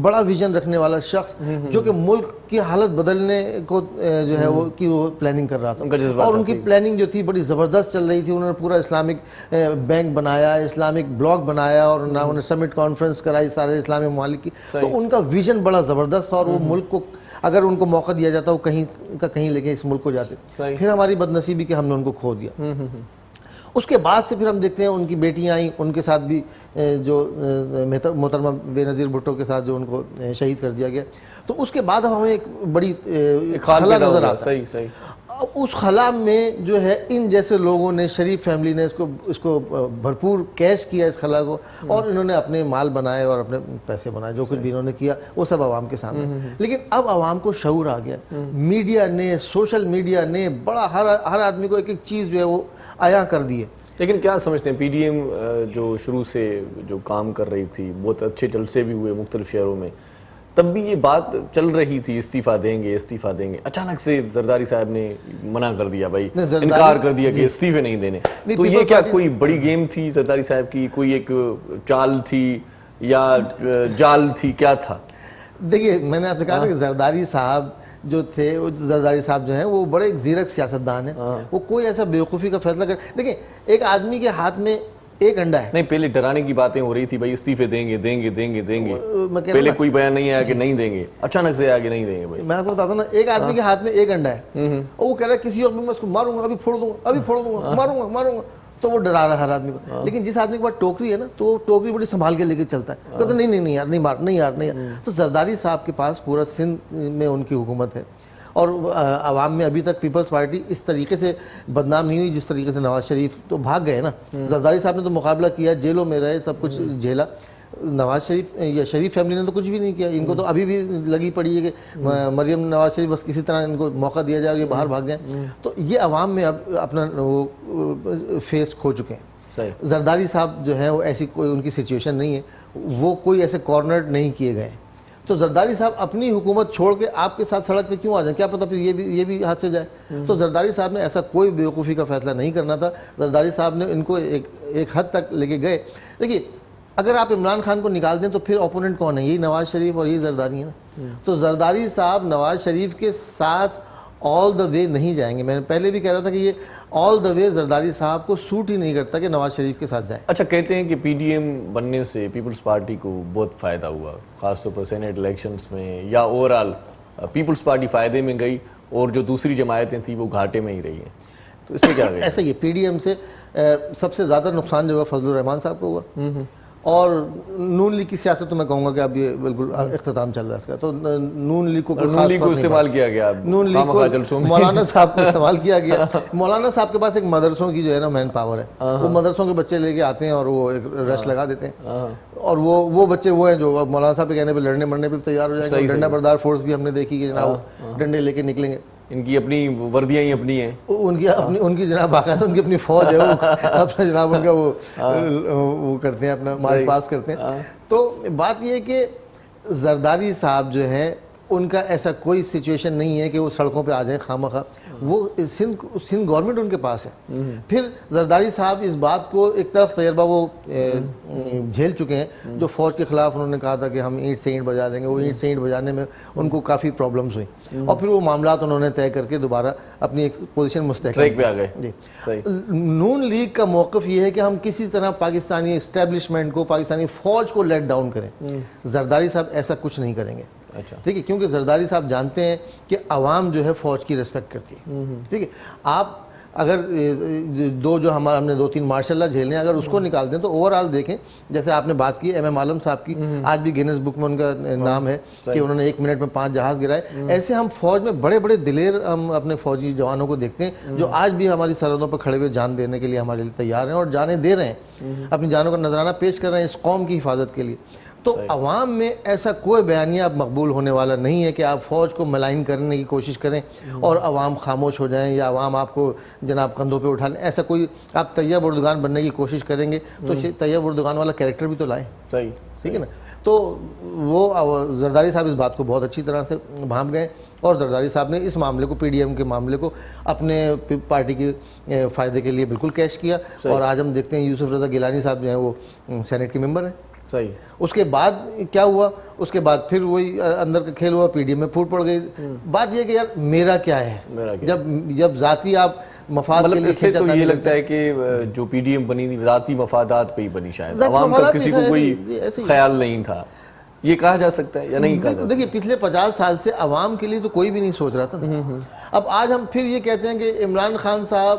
بڑا ویژن رکھنے والا شخص، جو کہ ملک کی حالت بدلنے کو جو ہے وہ پلاننگ کر رہا تھا، اور ان کی پلاننگ جو تھی بڑی زبردست چل رہی تھی۔ انہوں نے پورا اسلامک بینک بنایا، اسلامک بلاک بنایا، اور انہوں نے سمٹ کانفرنس کرائی سارے اسلامی ممالک کی۔ تو ان کا ویژن بڑا زبردست تھا، اور وہ ملک کو اگر ان کو موقع دیا جاتا وہ کہیں کا کہیں لے کے اس ملک کو جاتے۔ پھر ہماری بدنصیبی کہ ہم نے ان کو کھو دیا۔ اس کے بعد سے پھر ہم دیکھتے ہیں ان کی بیٹیاں آئیں، ان کے ساتھ بھی جو محترمہ بے نظیر بھٹو کے ساتھ جو ان کو شہید کر دیا گیا، تو اس کے بعد ہمیں ایک بڑی خلا نظر آتا ہے۔ اس خلا میں جو ہے ان جیسے لوگوں نے، شریف فیملی نے اس کو بھرپور کیش کیا اس خلا کو، اور انہوں نے اپنے مال بنائے اور اپنے پیسے بنائے، جو کچھ بھی انہوں نے کیا وہ سب عوام کے سامنے۔ لیکن اب عوام کو شعور آ گیا، میڈیا نے، سوشل میڈیا نے بڑا ہر آدمی کو ایک ایک چیز جو ہے وہ عیاں کر دی ہے۔ لیکن کیا سمجھتے ہیں، پی ڈی ایم جو شروع سے جو کام کر رہی تھی، بہت اچھے جلسے بھی ہوئے مختلف شہروں میں، تب بھی یہ بات چل رہی تھی استعفیٰ دیں گے استعفیٰ دیں گے، اچانک سے زرداری صاحب نے منع کر دیا، بھائی انکار کر دیا کہ استعفے نہیں دینے۔ تو یہ کیا کوئی بڑی گیم تھی زرداری صاحب کی، کوئی ایک چال تھی یا جال تھی، کیا تھا؟ دیکھیے میں نے آپ سے کہا تھا کہ زرداری صاحب جو تھے، زرداری صاحب جو ہیں وہ بڑے ایک زیرک سیاستدان ہیں، وہ کوئی ایسا بیوقوفی کا فیصلہ دیکھیں ایک آدمی کے ہاتھ میں ایک انڈا ہے۔ نہیں، پہلے ڈرانے کی باتیں ہو رہی تھی، بھائی استعفے دیں گے دیں گے دیں گے دیں گے، پہلے کوئی بیان نہیں آیا کہ نہیں دیں گے، اچانک سے آیا کہ نہیں دیں گے۔ بھائی میں آپ کو بتاتا ہوں نا، ایک آدمی کے ہاتھ میں ایک انڈا ہے، اور وہ کہہ رہا ہے کسی وقت میں اس کو ماروں گا، ابھی پھوڑ دوں گا، ابھی پھوڑ دوں گا، ماروں گا، تو وہ ڈرا رہا ہے ہر آدمی کو۔ لیکن جس آدمی کے پاس ٹوکری ہے نا، تو وہ ٹوکری بڑی سنبھال کے لے کے چلتا ہے، کہتا ہے نہیں یار، نہیں یار۔ تو زرداری صاحب کے پاس پورا سندھ میں ان کی حکومت ہے، اور عوام میں ابھی تک پیپلز پارٹی اس طریقے سے بدنام نہیں ہوئی جس طریقے سے نواز شریف تو بھاگ گئے نا۔ زرداری صاحب نے تو مقابلہ کیا، جیلوں میں رہے، سب کچھ جھیلا۔ نواز شریف یا شریف فیملی نے تو کچھ بھی نہیں کیا، ان کو تو ابھی بھی لگی پڑی ہے کہ مریم نواز شریف بس کسی طرح ان کو موقع دیا جائے اور یہ باہر بھاگ جائیں۔ تو یہ عوام میں اب اپنا وہ فیس کھو چکے ہیں۔ زرداری صاحب جو ہیں وہ ایسی کوئی ان کی سچویشن نہیں ہے، وہ کوئی ایسے کارنرڈ نہیں کیے گئے۔ تو زرداری صاحب اپنی حکومت چھوڑ کے آپ کے ساتھ سڑک پہ کیوں آ جائیں، کیا پتہ پھر یہ بھی ہاتھ سے جائے۔ تو زرداری صاحب نے ایسا کوئی بیوقوفی کا فیصلہ نہیں کرنا تھا۔ زرداری صاحب نے ان کو ایک حد تک لے کے گئے۔ دیکھیے اگر آپ عمران خان کو نکال دیں تو پھر اوپوننٹ کون ہے؟ یہی نواز شریف اور یہی زرداری ہے نا۔ تو زرداری صاحب نواز شریف کے ساتھ آل دا وے نہیں جائیں گے۔ میں نے پہلے بھی کہہ رہا تھا کہ یہ آل دا وے زرداری صاحب کو سوٹ ہی نہیں کرتا کہ نواز شریف کے ساتھ جائیں۔ اچھا، کہتے ہیں کہ پی ڈی ایم بننے سے پیپلز پارٹی کو بہت فائدہ ہوا، خاص طور پر سینیٹ الیکشنز میں، یا اوورآل پیپلز پارٹی فائدے میں گئی اور جو دوسری جماعتیں تھیں وہ گھاٹے میں ہی رہی ہیں، تو اس میں کیا گئی؟ ایسا ہی پی ڈی ایم سے سب سے زیادہ نقصان جو ہوا فضل الرحمان صاحب کو ہوا، اور نون لیگ کی سیاست تو میں کہوں گا کہ اب یہ بالکل اختتام چل رہا ہے اس کا۔ تو نون لیگ کو استعمال کیا گیا، نون لیگ کو مولانا صاحب کو استعمال کیا گیا۔ مولانا صاحب کے پاس ایک مدرسوں کی جو ہے نا مین پاور ہے، وہ مدرسوں کے بچے لے کے آتے ہیں اور وہ ایک رش لگا دیتے ہیں، اور وہ بچے وہ ہیں جو مولانا صاحب کے کہنے پہ لڑنے مرنے پہ تیار ہو جائیں گے۔ ڈنڈا بردار فورس بھی ہم نے دیکھی کہ جناب ڈنڈے لے کے نکلیں گے۔ ان کی اپنی وردیاں ہی اپنی ہیں. ان کی جناب باقاعدہ ان کی اپنی فوج ہے, وہ اپنا جناب ان کا وہ کرتے ہیں, اپنا مارچ پاس کرتے ہیں. تو بات یہ ہے کہ زرداری صاحب جو ہیں ان کا ایسا کوئی سچویشن نہیں ہے کہ وہ سڑکوں پہ آ جائیں خواہ وہ سندھ گورنمنٹ ان کے پاس ہے. پھر زرداری صاحب اس بات کو ایک طرف تجربہ وہ جھیل چکے ہیں, جو فوج کے خلاف انہوں نے کہا تھا کہ ہم اینٹ سے اینٹ بجا دیں گے, وہ اینٹ سے اینٹ بجانے میں ان کو کافی پرابلمز ہوئی, اور پھر وہ معاملات انہوں نے طے کر کے دوبارہ اپنی ایک پوزیشن مستحکم ٹریک پہ آ گئے. جی, نون لیگ کا موقف یہ ہے کہ ہم کسی طرح پاکستانی اسٹیبلشمنٹ کو, پاکستانی فوج کو لیٹ ڈاؤن کریں. زرداری صاحب ایسا کچھ نہیں کریں گے. ٹھیک ہے, کیونکہ زرداری صاحب جانتے ہیں کہ عوام جو ہے فوج کی ریسپیکٹ کرتی ہے. ٹھیک ہے, آپ اگر ہم نے 2-3 ماشاء اللہ جھیلنے ہیں, اگر اس کو نکال دیں تو اوورآل دیکھیں, جیسے آپ نے بات کی ایم عالم صاحب کی, آج بھی گینس بک میں ان کا نام ہے کہ انہوں نے 1 منٹ میں 5 جہاز گرائے. ایسے ہم فوج میں بڑے بڑے دلیر ہم اپنے فوجی جوانوں کو دیکھتے ہیں جو آج بھی ہماری سرحدوں پر کھڑے ہوئے جان دینے کے لیے ہمارے لیے تیار ہیں, اور جانیں دے رہے ہیں, اپنی جانوں کا نذرانہ پیش کر رہے ہیں اس قوم کی حفاظت کے لیے. تو عوام میں ایسا کوئی بیانیہ اب مقبول ہونے والا نہیں ہے کہ آپ فوج کو ملائن کرنے کی کوشش کریں اور عوام خاموش ہو جائیں, یا عوام آپ کو جناب کندھوں پہ اٹھا لیں. ایسا کوئی, آپ طیب اردگان بننے کی کوشش کریں گے تو طیب اردگان والا کیریکٹر بھی تو لائیں. صحیح, ٹھیک ہے نا. تو وہ زرداری صاحب اس بات کو بہت اچھی طرح سے بھانپ گئے, اور زرداری صاحب نے اس معاملے کو, پی ڈی ایم کے معاملے کو اپنے پارٹی کے فائدے کے لیے بالکل کیش کیا. اور آج ہم دیکھتے ہیں یوسف رضا گیلانی صاحب جو ہیں وہ سینٹ کے ممبر ہیں. صحیح. اس کے بعد کیا ہوا, اس کے بعد پھر وہی اندر کا کھیل ہوا, پی ڈی ایم میں پھوٹ پڑ گئی. بات یہ کہ یار میرا کیا ہے, جب ذاتی آپ مفاد کے لیے, اس سے تو یہ لگتا ہے کہ جو پی ڈی ایم بنی تھی ذاتی مفادات پہ ہی بنی, شاید عوام کا کسی کو کوئی خیال نہیں تھا. یہ کہا جا سکتا ہے یا نہیں کہا جا سکتا؟ دیکھیے پچھلے 50 سال سے عوام کے لیے تو کوئی بھی نہیں سوچ رہا تھا. اب آج ہم پھر یہ کہتے ہیں کہ عمران خان صاحب,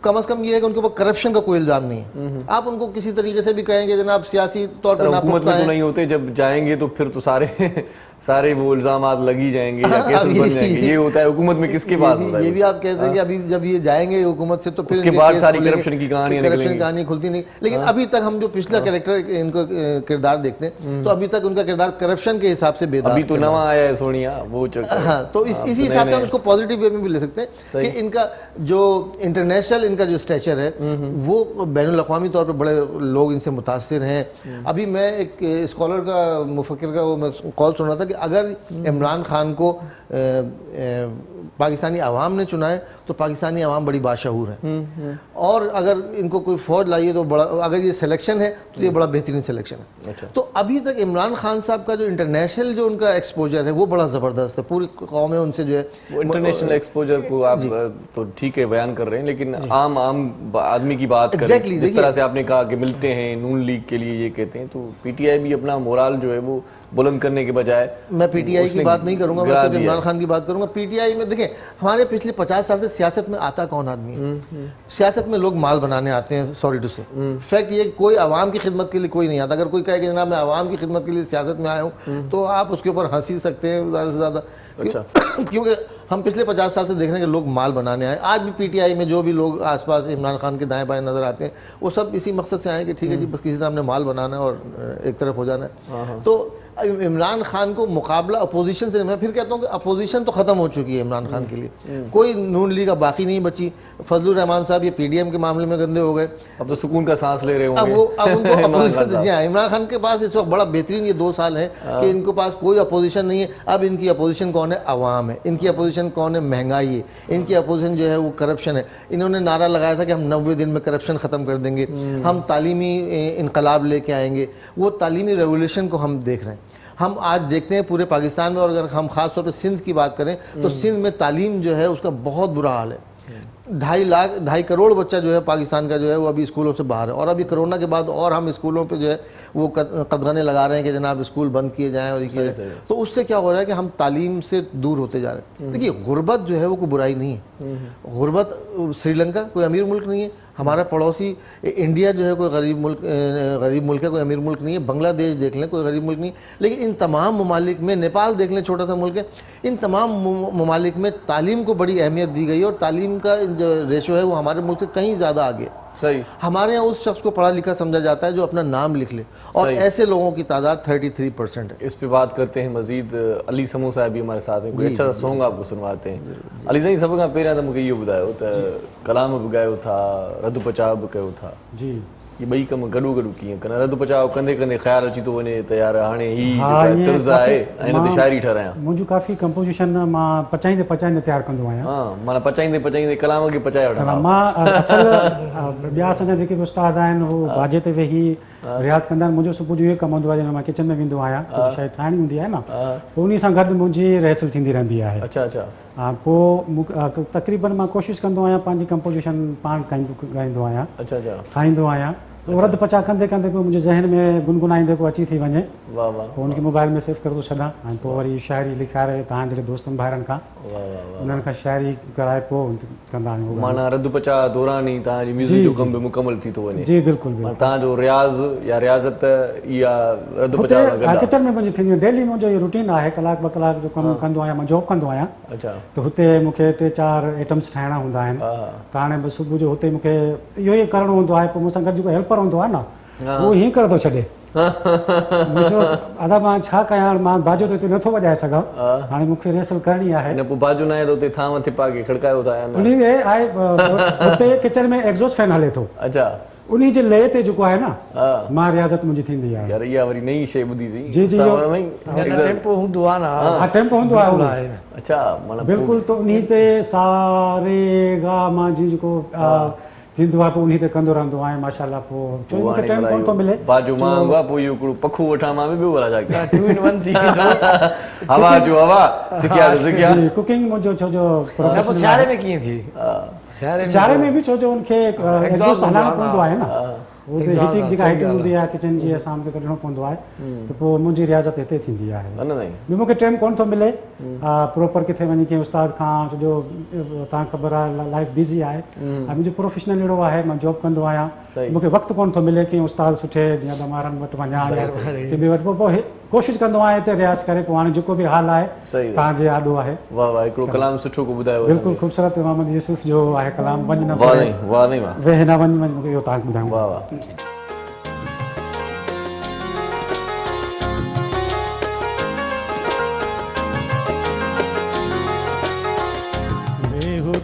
کم از کم یہ ہے کہ ان کے اوپر کرپشن کا کوئی الزام نہیں ہے. آپ ان کو کسی طریقے سے بھی کہیں گے جناب سیاسی طور پر حکومت میں تو نہیں ہوتے, جب جائیں گے تو پھر تو سارے وہ الزامات لگ ہی جائیں گے یا کیسز بن جائیں گے. یہ ہوتا ہے حکومت میں, کس کے پاس ہوتا ہے. یہ بھی آپ کہتے ہیں کہ ابھی جب یہ جائیں گے حکومت سے تو پھر اس کے بعد ساری کرپشن کی کہانی کھلتی نہیں. لیکن ابھی تک ہم جو پچھلا کریکٹر ان کا کردار دیکھتے ہیں تو ابھی تک ان کا کردار کرپشن کے حساب سے بیدار. ابھی تو نواں آیا ہے سونیا وہ چکر. ہاں, تو اسی حساب سے ہم اس کو پازیٹیو وے میں بھی لے سکتے ہیں کہ ان کا جو انٹرنیشنل ان کا جو اسٹیچر ہے وہ بین الاقوامی طور پہ بڑے لوگ ان سے متاثر ہیں. ابھی میں ایک اسکالر کا, مفکر کا وہ میں کال سن رہا تھا کہ اگر عمران خان کو پاکستانی عوام نے چنا ہے تو پاکستانی عوام بڑی باشعور ہے, اور اگر ان کو کوئی فوج لائیے تو بڑا, اگر یہ سلیکشن ہے تو یہ بڑا بہترین سلیکشن ہے. تو ابھی تک عمران خان صاحب کا جو انٹرنیشنل جو ان کا ایکسپوجر ہے وہ بڑا زبردست ہے. پوری قوم ہے ان سے جو ہے وہ انٹرنیشنل ایکسپوجر کو آپ تو ٹھیک ہے بیان کر رہے ہیں, لیکن عام آدمی کی بات کریں, جس طرح سے آپ نے کہا کہ ملتے ہیں نون لیگ کے لیے یہ کہتے ہیں, تو پی ٹی آئی بھی اپنا مورال جو ہے وہ بلند کرنے کے بجائے, میں پی ٹی آئی کی بات نہیں کروں گا, میں صرف عمران خان کی بات کروں گا. پی ٹی آئی میں دیکھیں ہمارے پچھلے 50 سال سے سیاست میں آتا کون آدمی ہے. سیاست میں لوگ مال بنانے آتے ہیں, سوری ٹو سے. فیکٹ یہ کوئی عوام کی خدمت کے لیے کوئی نہیں آتا. اگر کوئی کہے کہ جناب میں عوام کی خدمت کے لیے سیاست میں آیا ہوں تو آپ اس کے اوپر ہنسی سکتے ہیں زیادہ سے زیادہ, کیونکہ ہم پچھلے 50 سال سے دیکھ رہے ہیں کہ لوگ مال بنانے آئے. آج بھی پی ٹی آئی میں جو بھی لوگ آس پاس عمران خان کے دائیں بائیں نظر آتے ہیں وہ سب اسی مقصد سے آئے کہ ٹھیک ہے جی بس کسی طرح ہم نے مال بنانا ہے اور ایک طرف ہو جانا ہے. تو عمران خان کو مقابلہ اپوزیشن سے, میں پھر کہتا ہوں کہ اپوزیشن تو ختم ہو چکی ہے عمران خان کے لیے, کوئی نون لیگ اب باقی نہیں بچی. فضل الرحمان صاحب یہ پی ڈی ایم کے معاملے میں گندے ہو گئے, اب تو سکون کا سانس لے رہے ہوں اب وہ اب ان کو اپوزیشن. عمران خان کے پاس اس وقت بڑا بہترین یہ 2 سال ہیں کہ ان کے پاس کوئی اپوزیشن نہیں ہے. اب ان کی اپوزیشن کون ہے, عوام ہے. ان کی اپوزیشن کون ہے, مہنگائی ہے. ان کی اپوزیشن جو ہے وہ کرپشن ہے. انہوں نے نعرہ لگایا تھا کہ ہم 90 دن میں کرپشن ختم کر دیں گے, ہم تعلیمی انقلاب لے کے آئیں گے. وہ تعلیمی ریولیوشن کو ہم دیکھ رہے ہیں. ہم آج دیکھتے ہیں پورے پاکستان میں, اور اگر ہم خاص طور پہ سندھ کی بات کریں تو سندھ میں تعلیم جو ہے اس کا بہت برا حال ہے. 2.5 کروڑ بچہ جو ہے پاکستان کا جو ہے وہ ابھی اسکولوں سے باہر ہے, اور ابھی کرونا کے بعد اور ہم اسکولوں پہ جو ہے وہ قدغنے لگا رہے ہیں کہ جناب اسکول بند کیے جائیں اور یہ. تو اس سے کیا ہو رہا ہے کہ ہم تعلیم سے دور ہوتے جا رہے ہیں. دیکھیے غربت جو ہے وہ کوئی برائی نہیں ہے. غربت, سری لنکا کوئی امیر ملک نہیں ہے, ہمارا پڑوسی انڈیا جو ہے کوئی غریب ملک ہے, کوئی امیر ملک نہیں ہے. بنگلہ دیش دیکھ لیں کوئی غریب ملک نہیں. لیکن ان تمام ممالک میں, نیپال دیکھ لیں چھوٹا سا ملک ہے, ان تمام ممالک میں تعلیم کو بڑی اہمیت دی گئی ہے, اور تعلیم کا جو ریشو ہے وہ ہمارے ملک سے کہیں زیادہ آگے. صحیح. हमारे यहाँ उस शख्स को पढ़ा लिखा समझा जाता है जो अपना नाम लिख ले, और सही. ऐसे लोगों की तादाद 33% है. इस पे बात करते हैं मजीद. अली समूह साहब भी हमारे साथ हैं, कोई अच्छा सा सॉन्ग आपको सुनवाते हैं. अली साईं, सब खां पहिरियां त मूंखे इहो ॿुधायो त कलाम बि ॻायो था, रद पचाव बि कयो था. जी. ये ॿई कम गॾो गॾु कीअं कनि? रद पचाव कंदे कंदे ख़्यालु अची थो वञे त यार हाणे ही हाँ, जेका ये तर्ज़ आहे ऐं हिन ते शाइरी ठारायां. मुंहिंजो काफ़ी कंपोजिशन मां पचाईंदे तयारु कंदो आहियां. हा, माना पचाईंदे पचाईंदे कलाम खे पचाए वठंदा. मां असल ॿिया असांजा जेके बि उस्ताद आहिनि उहो बाजे ते वेही रियाज़ कंदा आहिनि. मुंहिंजो सुबुह जो इहो कमु हूंदो आहे जॾहिं मां किचन में वेंदो आहियां, कोई शइ ठाहिणी हूंदी आहे न, पोइ उन सां गॾु मुंहिंजी रिहर्सल थींदी रहंदी आहे. अच्छा अच्छा. पोइ तक़रीबन मां कोशिशि कंदो आहियां पंहिंजी कंपोजिशन पाण ॻाईंदो आहियां, अच्छा अच्छा. ठाहींदो आहियां. रद पचा कंदे कंदे पोइ मुंहिंजे ज़हन में गुनगुनाईंदे पोइ अची थी वञे, वाह वाह. पोइ उनखे मोबाइल में सेव करे थो छॾां. ऐं पोइ वरी शाइरी लिखाए तव्हां जहिड़े दोस्तनि भाइरनि खां वाह वाह. उन्हनि खां शाइरी कराए पोइ कंदा आहियूं. माना रद पचा दौरान ई तव्हांजी म्यूज़िक जो कमु बि मुकमल थी थो वञे. जी बिल्कुलु बिल्कुलु. तव्हांजो रियाज़ या रियाज़त इहा रद पचा सां गॾु आहे. किचन में मुंहिंजी थींदी आहे. डेली मुंहिंजो इहो रूटीन आहे, कलाक ॿ कलाक जो कमु कंदो आहियां, मां जॉब कंदो आहियां. अच्छा. त हुते मूंखे 3-4 आइटम्स ठाहिणा हूंदा आहिनि. त हाणे बि सुबुह जो हुते मूंखे इहो ई करिणो हूंदो आहे. पोइ मूंसां गॾु जेको हेल्पर हूंदो आहे न, उहो हीअं करे थो छॾे. मुंहिंजो अदा मां छा कयां, मां बाजो त हिते नथो वॼाए सघां, हाणे मूंखे रिहर्सल करणी आहे. न पोइ बाजू न आहे त हुते थां मथे पा के खड़कायो था या न? उन आहे हुते किचन में एग्ज़ॉस्ट फैन हले थो, अच्छा. उन जे लय ते जेको आहे न, मां रियाज़त मुंहिंजी थींदी आहे. यार इहा वरी नई शइ ॿुधी सी. जी जी. टेम्पो हूंदो आहे न. हा, टेम्पो हूंदो आहे. अच्छा. माना बिल्कुलु. त उन ते सारे गा मां जी जेको थींदो आहे, पोइ उन ते कंदो रहंदो आहियां माशाल्लाह. पोइ छो मूंखे टाइम कोन थो मिले. बाजू मां हुआ पोइ इहो हिकिड़ो पखू वठां मां बि ॿियो वारा जा 2 in 1 थी वेंदो. हवा जो हवा सिखिया जो सिखिया. कुकिंग मुंहिंजो छो जो पोइ सियारे में कीअं थी? सियारे में बि छो जो उनखे एग्ज़ॉस्ट हलाइणो पवंदो आहे न, उते हीटिंग जेका हीटिंग हूंदी आहे किचन जी, असां मूंखे कढणो पवंदो आहे. त पोइ मुंहिंजी रियाज़त हिते थींदी आहे. ॿियो मूंखे टाइम कोन थो मिले प्रॉपर किथे वञी कंहिं उस्ताद खां, छो जो तव्हांखे ख़बर आहे लाइफ बिज़ी आहे. ऐं मुंहिंजो प्रोफेशनल अहिड़ो आहे, मां जॉब कंदो आहियां, मूंखे वक़्तु कोन थो मिले कंहिं उस्ताद सुठे जीअं दमारनि वटि वञा या कंहिं वटि. पोइ कोशिशि कंदो आहियां हिते रियाज़ करे. पोइ हाणे जेको बि हाल आहे तव्हांजे आॾो आहे. वाह वाह. हिकिड़ो कलाम सुठो को ॿुधायो. बिल्कुलु ख़ूबसूरत मोहम्मद यूसुफ जो आहे कलाम. वञ न वाह नहीं वाह नहीं वाह. वेह न वञ वञ, मूंखे इहो तव्हांखे ॿुधायूं. वाह वाह.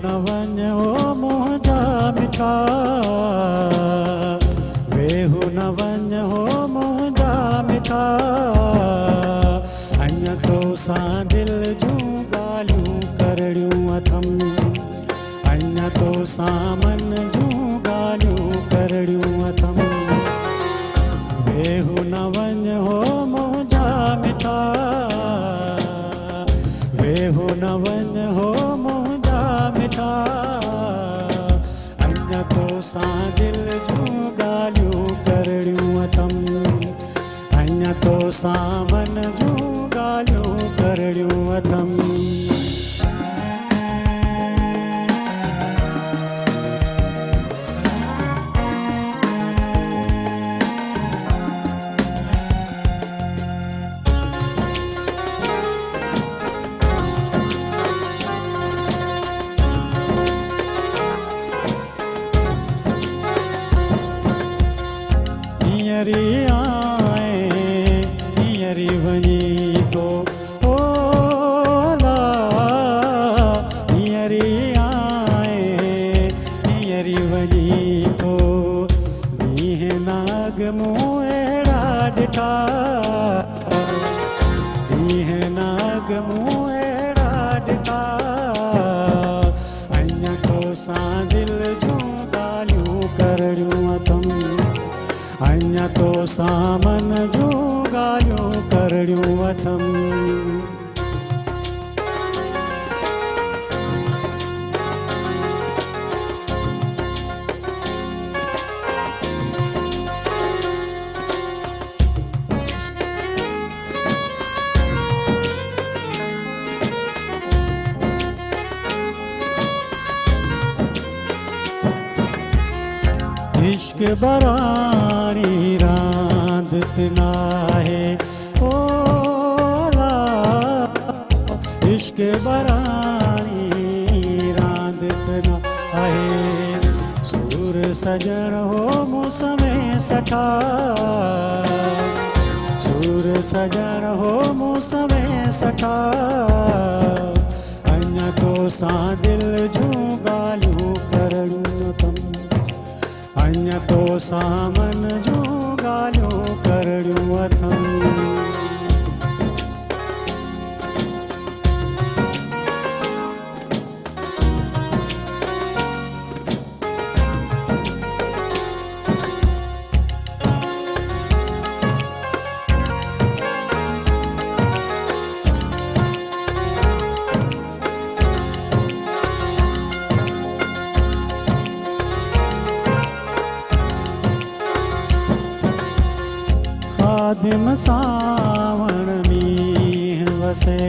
न वञ ओ मुंहिंजा मिठा, वेहू न वञ हो मुंहिंजा मिठा, अञा तोसां दिलि जूं ॻाल्हियूं करणियूं अथमि, अञा तोसां मन जूं ॻाल्हियूं करणियूं अथमि. वेहू न वञ हो मुंहिंजा मिठा, वेहू न वञ हो अञा तोसां दिलि जूं ॻाल्हियूं करणियूं अथमि, अञा तोसां मन जूं ॻाल्हियूं करणियूं अथमि. अञा तोसां मन जूं ॻाल्हियूं करणियूं अथमि. इश्क बरानी रांदत नाहे ओला, इश्क बरानी रांदत नाहे, सूर सजण हो मूंसमें सठा सूर सजण हो मूंसमें सठा अञा तो सां दिल जूं ॻाल्हियूं करणियूं अथमि अञा तो सां मन जूं ॻाल्हियूं करणियूं अथमि खादिम सावण मींह वसे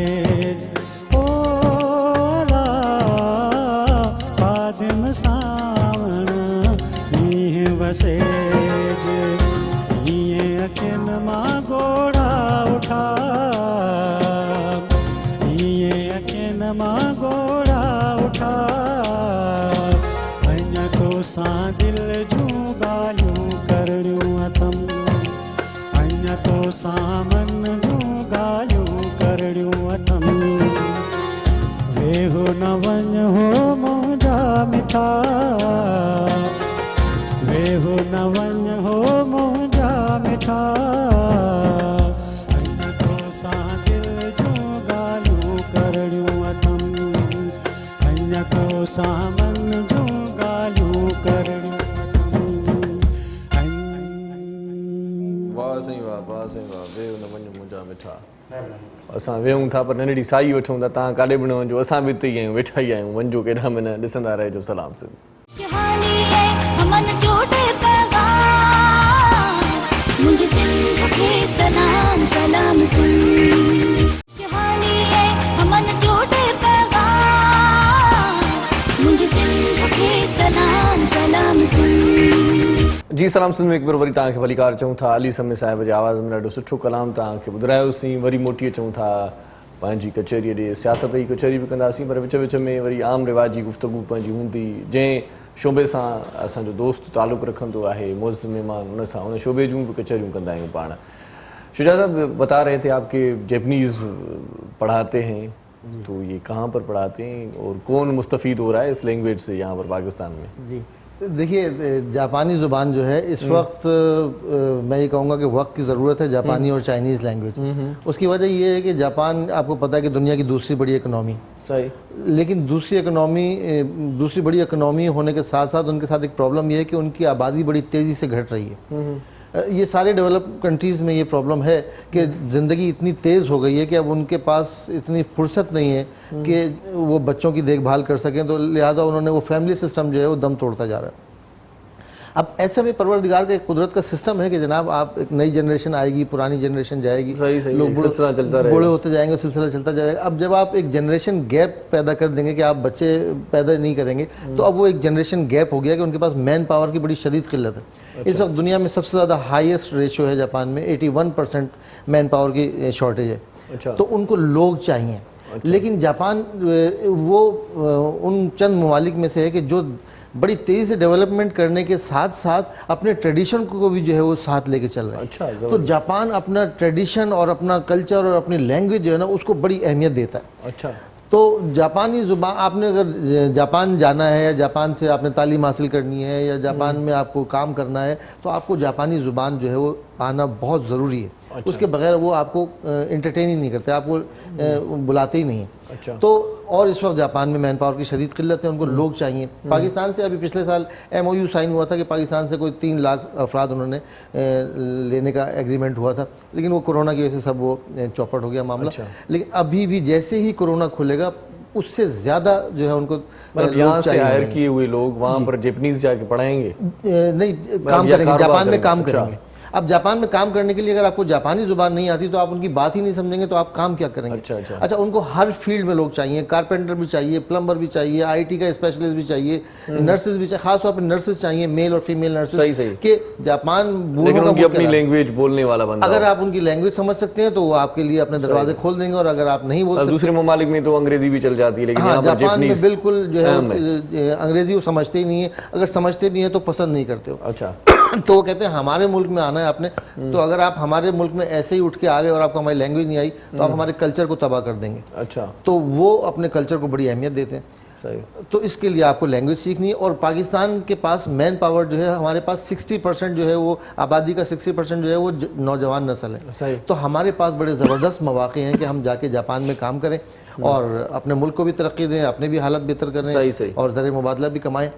ओ अला खादिम सावण मींह वसे हीअं अखियुनि मां गोड़ा उठा हीअं अखियुनि मां गोड़ा उठा अञा तो सां दिल जूं ॻाल्हियूं करणियूं अथमि तो सामन जूं ॻाल्हियूं करणियूं अथमि वेहो न वञ हो मुंहिंजा मिठा वेहो न वञ हो मुंहिंजा मिठा अञा तो सां दिल जूं ॻाल्हियूं करणियूं अथमि अञा तो सामन जूं ॻाल्हियूं करणियूं वाह साईं वाह वेहो न वञ मुंहिंजा मिठा असां वेहूं था पर नंढड़ी साई वठूं था तव्हां काॾे बि न वञो असां बि हिते ई आहियूं वेठा ई आहियूं वञो केॾा में न ॾिसंदा रहिजो सलाम सिंध शहानी है अमन जोड़े पैगाम मुझे सिंध के सलाम सलाम सिंध शहानी है अमन जोड़े पैगाम मुझे सिंध के सलाम सलाम सिंध जी सलाम सिंध में हिकु बार वरी तव्हांखे भलीकार चऊं था अली समय साहिब जे आवाज़ में ॾाढो सुठो कलाम तव्हांखे ॿुधायोसीं वरी मोटी अचूं था पंहिंजी कचहरीअ ॾे सियासत जी कचहरी बि कंदासीं पर विच विच में वरी आम रिवाजी गुफ़्तगू पंहिंजी हूंदी जंहिं शोबे सां असांजो दोस्त तालुक़ु रखंदो आहे मोज़ महिमान उन सां उन शोबे जूं बि कचहरियूं कंदा आहियूं पाण शुजा साहब बता रहे थे आपके जैपनीज़ पढ़ाते हैं तो ये कहाँ पर पढ़ाते हैं और कौन मुस्तफ़ीद हो रहा है इस लैंग्वेज से यहाँ पर पाकिस्तान में जी देखिए जापानी ज़ुबान जो है इस वक्त मैं ये कहूँगा कि वक्त की ज़रूरत है जापानी और चाइनीज़ लैंग्वेज उसकी वजह ये है कि जापान आपको पता है कि दुनिया की दूसरी बड़ी इकनॉमी सही लेकिन दूसरी बड़ी इकनॉमी होने के साथ साथ उनके साथ एक प्रॉब्लम ये है कि उनकी आबादी बड़ी तेज़ी से घट रही है ये सारे डेवलप कंट्रीज़ में ये प्रॉब्लम है कि ज़िंदगी इतनी तेज़ हो गई है कि अब उनके पास इतनी फुर्सत नहीं है कि वो बच्चों की देखभाल कर सकें तो लिहाजा उन्होंने वो फैमिली सिस्टम जो है वो दम तोड़ता जा रहा है अब ऐसे में परवरदिगार का एक कुदरत का सिस्टम है कि जनाब आप एक नई जनरेशन आएगी पुरानी जनरेशन जाएगी सही लोग सिलसिला चलता रहेगा बूढ़े होते जाएंगे सिलसिला चलता जाएगा अब जब आप एक जनरेशन गैप पैदा कर देंगे कि आप बच्चे पैदा नहीं करेंगे तो अब वो एक जनरेशन गैप हो गया कि उनके पास मैन पावर की बड़ी शदीद किल्लत है इस वक्त दुनिया में सबसे ज़्यादा हाईएस्ट रेशियो है जापान में 81% मैन पावर की शॉर्टेज है तो उनको लोग चाहिए लेकिन जापान वो उन चंद ममालिक में से है कि जो बड़ी तेज़ी से डेवलपमेंट करने के साथ साथ अपने ट्रेडिशन को भी जो है वो साथ लेके चल रहे हैं तो जापान अपना ट्रेडिशन और अपना कल्चर और अपनी लैंग्वेज जो है ना उसको बड़ी अहमियत देता है तो जापानी ज़ुबान आपने अगर जापान जाना है या जापान से आपने तालीम हासिल करनी है या जापान में आपको काम करना है तो आपको जापानी ज़ुबान जो है वो आना बहुत ज़रूरी है उसके बगैर वो आपको एंटरटेन ही नहीं करते आपको बुलाते ही नहीं है तो और इस वक्त जापान में मैन पावर की शदीद किल्लत है उनको लोग चाहिए पाकिस्तान से अभी पिछले साल MOU साइन हुआ था कि पाकिस्तान से कोई 3 लाख अफराद उन्होंने लेने का एग्रीमेंट हुआ था लेकिन वो कोरोना की वजह से सब वो चौपट हो गया मामला लेकिन अभी भी जैसे ही कोरोना खुलेगा उससे ज़्यादा जो है उनको यहाँ से हायर किए हुए लोग वहाँ पर जैपनीज जाके पढ़ाएंगे नहीं काम करेंगे जापान में काम करेंगे اب جاپان میں کام کرنے کے لیے اگر آپ کو جاپانی زبان نہیں آتی تو آپ ان کی بات ہی نہیں سمجھیں گے تو آپ کام کیا کریں گے. اچھا ان کو ہر فیلڈ میں لوگ چاہیے, کارپینٹر بھی چاہیے, پلمبر بھی چاہیے, آئی ٹی کا اسپیشلسٹ بھی چاہیے, نرسز بھی چاہیے, خاص طور پہ نرسز چاہیے, میل اور فیمیل نرسز, کہ جاپان لیکن ان کی اپنی لینگویج بولنے والا بندہ, اگر آپ ان کی لینگویج سمجھ سکتے ہیں تو وہ آپ کے لیے اپنے دروازے کھول دیں گے, اور اگر آپ نہیں بول سکتے, دوسرے ممالک میں تو انگریزی بھی چل جاتی ہے لیکن یہاں پر جاپان میں جیپنیز بالکل جو ہے انگریزی وہ سمجھتے ہی نہیں ہیں, اگر سمجھتے بھی ہیں تو پسند نہیں کرتے ہو. اچھا تو وہ کہتے ہیں ہمارے ملک میں آنا ہے آپ نے, تو اگر آپ ہمارے ملک میں ایسے ہی اٹھ کے آ گئے اور آپ کو ہماری لینگویج نہیں آئی تو آپ ہمارے کلچر کو تباہ کر دیں گے. اچھا تو وہ اپنے کلچر کو بڑی اہمیت دیتے ہیں. تو اس کے لیے آپ کو لینگویج سیکھنی ہے, اور پاکستان کے پاس مین پاور جو ہے, ہمارے پاس 60% جو ہے وہ آبادی کا 60% جو ہے وہ نوجوان نسل ہے. تو ہمارے پاس بڑے زبردست مواقع ہیں کہ ہم جا کے جاپان میں کام کریں اور اپنے ملک کو بھی ترقی دیں, اپنے بھی حالت بہتر کریں اور زر مبادلہ بھی کمائیں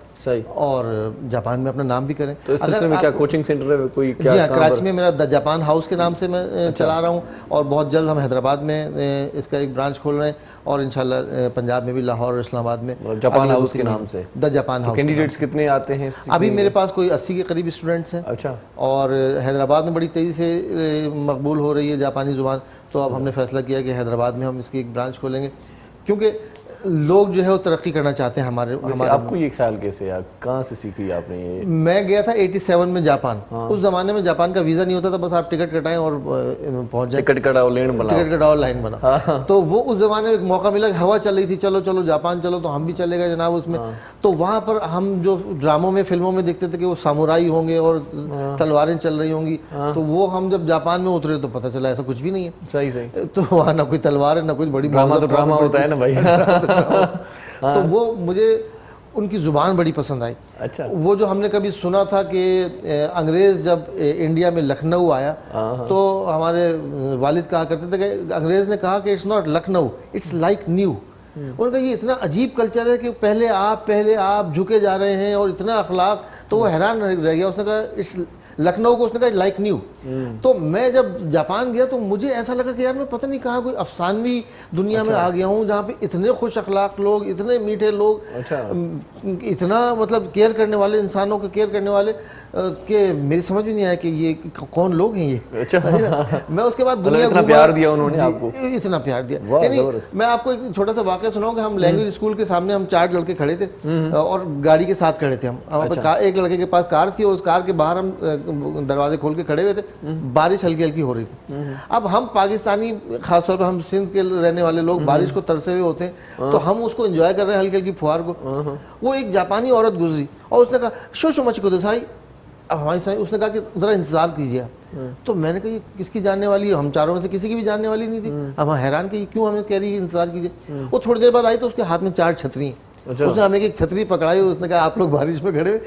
اور جاپان میں اپنا نام بھی کریں. تو اس سلسلے میں کیا کوچنگ سینٹر ہے کوئی؟ جی ہاں, کراچی میں میرا دا جاپان ہاؤس کے نام سے میں چلا رہا ہوں, اور بہت جلد ہم حیدرآباد میں اس کا ایک برانچ کھول رہے ہیں, اور انشاءاللہ پنجاب میں بھی, لاہور اور اسلام آباد میں جاپان ہاؤس کے نام سے. دا جاپان ہاؤس. کینڈیڈیٹس کتنے آتے ہیں؟ ابھی میرے پاس کوئی 80 کے قریب اسٹوڈنٹس ہیں. اچھا. اور حیدرآباد میں بڑی تیزی سے مقبول ہو رہی ہے جاپانی زبان, تو اب ہم نے فیصلہ کیا کہ حیدرآباد میں ہم اس کی ایک برانچ کھولیں گے, کیونکہ لوگ جو ہے وہ ترقی کرنا چاہتے ہیں ہمارے. آپ کو یہ خیال کیسے ہے, کہاں سے سیکھی آپ نے یہ؟ میں گیا تھا 87 میں جاپان. اس زمانے میں جاپان کا ویزا نہیں ہوتا تھا, بس آپ ٹکٹ کٹائیں اور پہنچ جائیں. ٹکٹ کٹاؤ لائن بنا. تو وہ اس زمانے میں ایک موقع ملا کہ ہوا چل رہی تھی, چلو چلو جاپان چلو, تو ہم بھی چلے گئے جناب اس میں. تو وہاں پر ہم جو ڈراموں میں فلموں میں دیکھتے تھے کہ وہ سامورائی ہوں گے اور تلواریں چل رہی ہوں گی, تو وہ ہم جب جاپان میں اترے تو پتہ چلا ایسا کچھ بھی نہیں ہے. صحیح. تو وہاں نہ کوئی تلوار ہے نہ کوئی بڑی ڈرامہ, تو ڈرامہ ہوتا ہے نا بھائی. تو وہ مجھے ان کی زبان بڑی پسند آئی. اچھا. وہ جو ہم نے کبھی سنا تھا کہ انگریز جب انڈیا میں لکھنؤ آیا تو ہمارے والد کہا کرتے تھے کہ انگریز نے کہا کہ it's not Lucknow, it's like new. ان کا یہ اتنا عجیب کلچر ہے کہ پہلے آپ جھکے جا رہے ہیں اور اتنا اخلاق, تو وہ حیران رہ گیا. اس نے کہا اٹس لکھنؤ کو اس نے کہا لائک نیو. تو میں جب جاپان گیا تو مجھے ایسا لگا کہ یار میں پتہ نہیں کہاں کوئی افسانوی دنیا میں آ گیا ہوں, جہاں پہ اتنے خوش اخلاق لوگ, اتنے میٹھے لوگ, اتنا مطلب کیئر کرنے والے, انسانوں کو کیئر کرنے والے, کہ میری سمجھ بھی نہیں آیا کہ یہ کون لوگ ہیں یہ. میں اس کے بعد دنیا اتنا پیار دیا انہوں نے آپ کو, اتنا پیار دیا. یعنی میں آپ کو ایک چھوٹا سا واقعہ سناؤں کہ ہم لینگویج اسکول کے سامنے ہم 4 لڑکے کھڑے تھے اور گاڑی کے ساتھ کھڑے تھے. ہم ایک لڑکے کے پاس کار تھی اور اس کار کے باہر ہم دروازے کھول کے کھڑے ہوئے تھے, بارش ہلکی ہلکی ہو رہی تھی. اب ہم پاکستانی, خاص طور پر ہم سندھ کے رہنے والے لوگ, بارش کو ترسے ہوئے ہوتے ہیں, تو ہم اس کو انجوائے کر رہے ہیں ہلکی ہلکی پھوار کو. وہ ایک جاپانی عورت گزری اور اس نے کہا شو مچ کو دسائی. اب ہماری سائیں اس نے کہا کہ ذرا انتظار کیجیے. تو میں نے کہا یہ کس کی جاننے والی ہے, ہم چاروں میں سے کسی کی بھی جاننے والی نہیں تھی. اب ہم حیران کہ کیوں ہمیں کہہ رہی ہے انتظار کیجیے. وہ تھوڑی دیر بعد آئی تو اس کے ہاتھ میں 4 چھتری ہیں. اس نے ہمیں ایک چھتری پکڑائی, اس نے کہا آپ لوگ بارش میں کھڑے.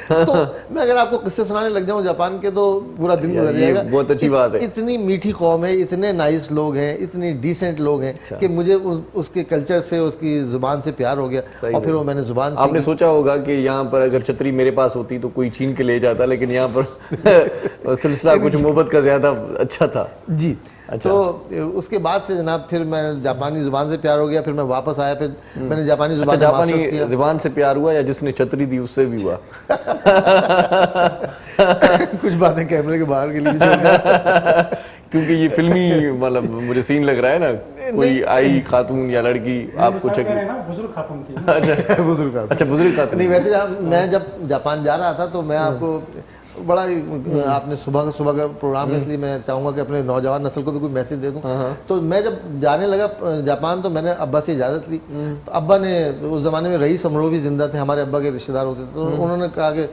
تو میں اگر آپ کو قصے سنانے لگ جاؤں جاپان کے تو پورا دن گزر جائے گا. بہت اچھی بات ہے. اتنی میٹھی قوم ہے, اتنے نائس لوگ ہیں, اتنے ڈیسنٹ لوگ ہیں کہ مجھے اس کے کلچر سے, اس کی زبان سے پیار ہو گیا. اور پھر وہ میں نے زبان سے, آپ نے سوچا ہوگا کہ یہاں پر اگر چھتری میرے پاس ہوتی تو کوئی چھین کے لے جاتا, لیکن یہاں پر سلسلہ کچھ محبت کا زیادہ اچھا تھا. جی. تو اس کے بعد سے جناب پھر میں جاپانی زبان سے پیار ہو گیا, پھر میں واپس آیا, پھر میں نے جاپانی زبان میں ماسٹرز کیا. زبان سے پیار ہوا یا جس نے چھتری دی اس سے بھی ہوا؟ کچھ باتیں کیمرے کے باہر کے لیے کیونکہ یہ فلمی مطلب مجھے سین لگ رہا ہے نا, کوئی آئی خاتون یا لڑکی آپ کو بزرگ خاتون تھی. اچھا بزرگ خاتون. نہیں ویسے میں جب جاپان جا رہا تھا تو میں آپ کو بڑا آپ نے صبح کا پروگرام ہے, اس لیے میں چاہوں گا کہ اپنے نوجوان نسل کو بھی کوئی میسج دے دوں. تو میں جب جانے لگا جاپان تو میں نے ابا سے اجازت لی. تو ابا نے, اس زمانے میں رئیس امروی زندہ تھے, ہمارے ابا کے رشتے دار ہوتے تھے, تو انہوں نے کہا کہ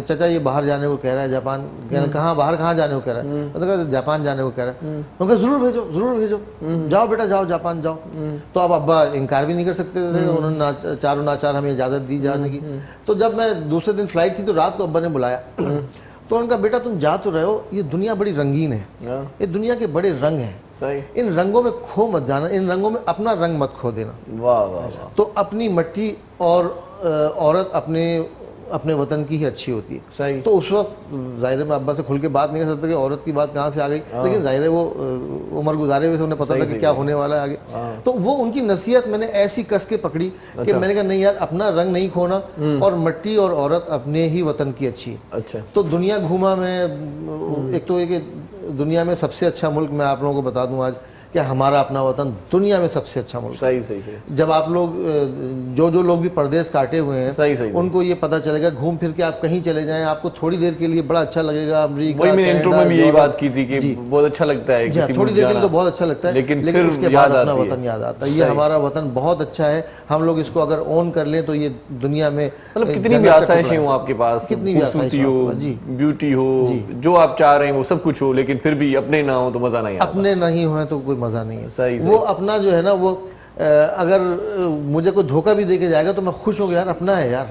چچا یہ باہر جانے کو کہہ رہا ہے جاپان. کہاں باہر کہاں جانے کو کہہ رہا ہے؟ میں نے کہا جاپان جانے کو کہہ رہا ہے. میں کہا ضرور بھیجو, جاؤ بیٹا جاؤ, جاپان جاؤ. تو اب ابا انکار بھی نہیں کر سکتے تھے, انہوں نے چاروں ناچار ہمیں اجازت دی جانے کی. تو جب میں دوسرے دن فلائٹ تھی تو رات کو ابا نے بلایا, تو ان کا بیٹا تم جا تو رہے ہو, یہ دنیا بڑی رنگین ہے, یہ دنیا کے بڑے رنگ ہیں, ان رنگوں میں کھو مت جانا, ان رنگوں میں اپنا رنگ مت کھو دینا. واہ واہ واہ. تو اپنی مٹی اور عورت اپنے अपने वतन की ही अच्छी होती है। सही। तो उस वक्त ज़ाहिर है मैं अब्बा से खुल के बात नहीं कर सकता कि औरत की बात कहाँ से आ गई, लेकिन ज़ाहिर है वो उम्र गुजारे हुए थे, उन्हें पता था कि क्या होने वाला है आगे। तो वो उनकी नसीहत मैंने ऐसी कस के पकड़ी कि मैंने कहा नहीं यार, अपना रंग नहीं खोना, और मिट्टी और औरत अपने ही वतन की अच्छी है। अच्छा। तो दुनिया घूमा मैं, एक तो ये कि दुनिया में सबसे अच्छा मुल्क मैं आप लोगों को बता दूं आज कि हमारा अपना वतन दुनिया में सबसे अच्छा मुल्क। सही सही सही। जब आप लोग जो लोग भी परदेश काटे हुए हैं, सही सही, उनको ये पता चलेगा, घूम फिर के आप कहीं चले जाएं, आपको थोड़ी देर के लिए बड़ा अच्छा लगेगा। अमेरिका, वही मैंने इंट्रो में भी यही बात की थी कि जी, बहुत अच्छा लगता है किसी थोड़ी देर के लिए तो बहुत अच्छा लगता है, लेकिन फिर फिर उसके याद बाद अपना आती है। वतन याद आता है। ये हमारा वतन बहुत अच्छा है, हम लोग इसको अगर ऑन कर लें तो ये दुनिया में मतलब कितनी जन्नत भी का आसाइशें टुकड़ा हो है। आपके पास, कितनी भी खूबसूरती आसाइशें हो, हो, जी, ब्यूटी हो, जो आप चाह रहे हैं वो सब कुछ हो, लेकिन फिर भी अपने ना हो तो मजा नहीं आता। अपने नहीं हुए तो कोई मजा नहीं है। सही वो अपना जो है ना, वो अगर मुझे कोई धोखा भी दे के जाएगा तो मैं खुश हो गया, यार अपना है यार,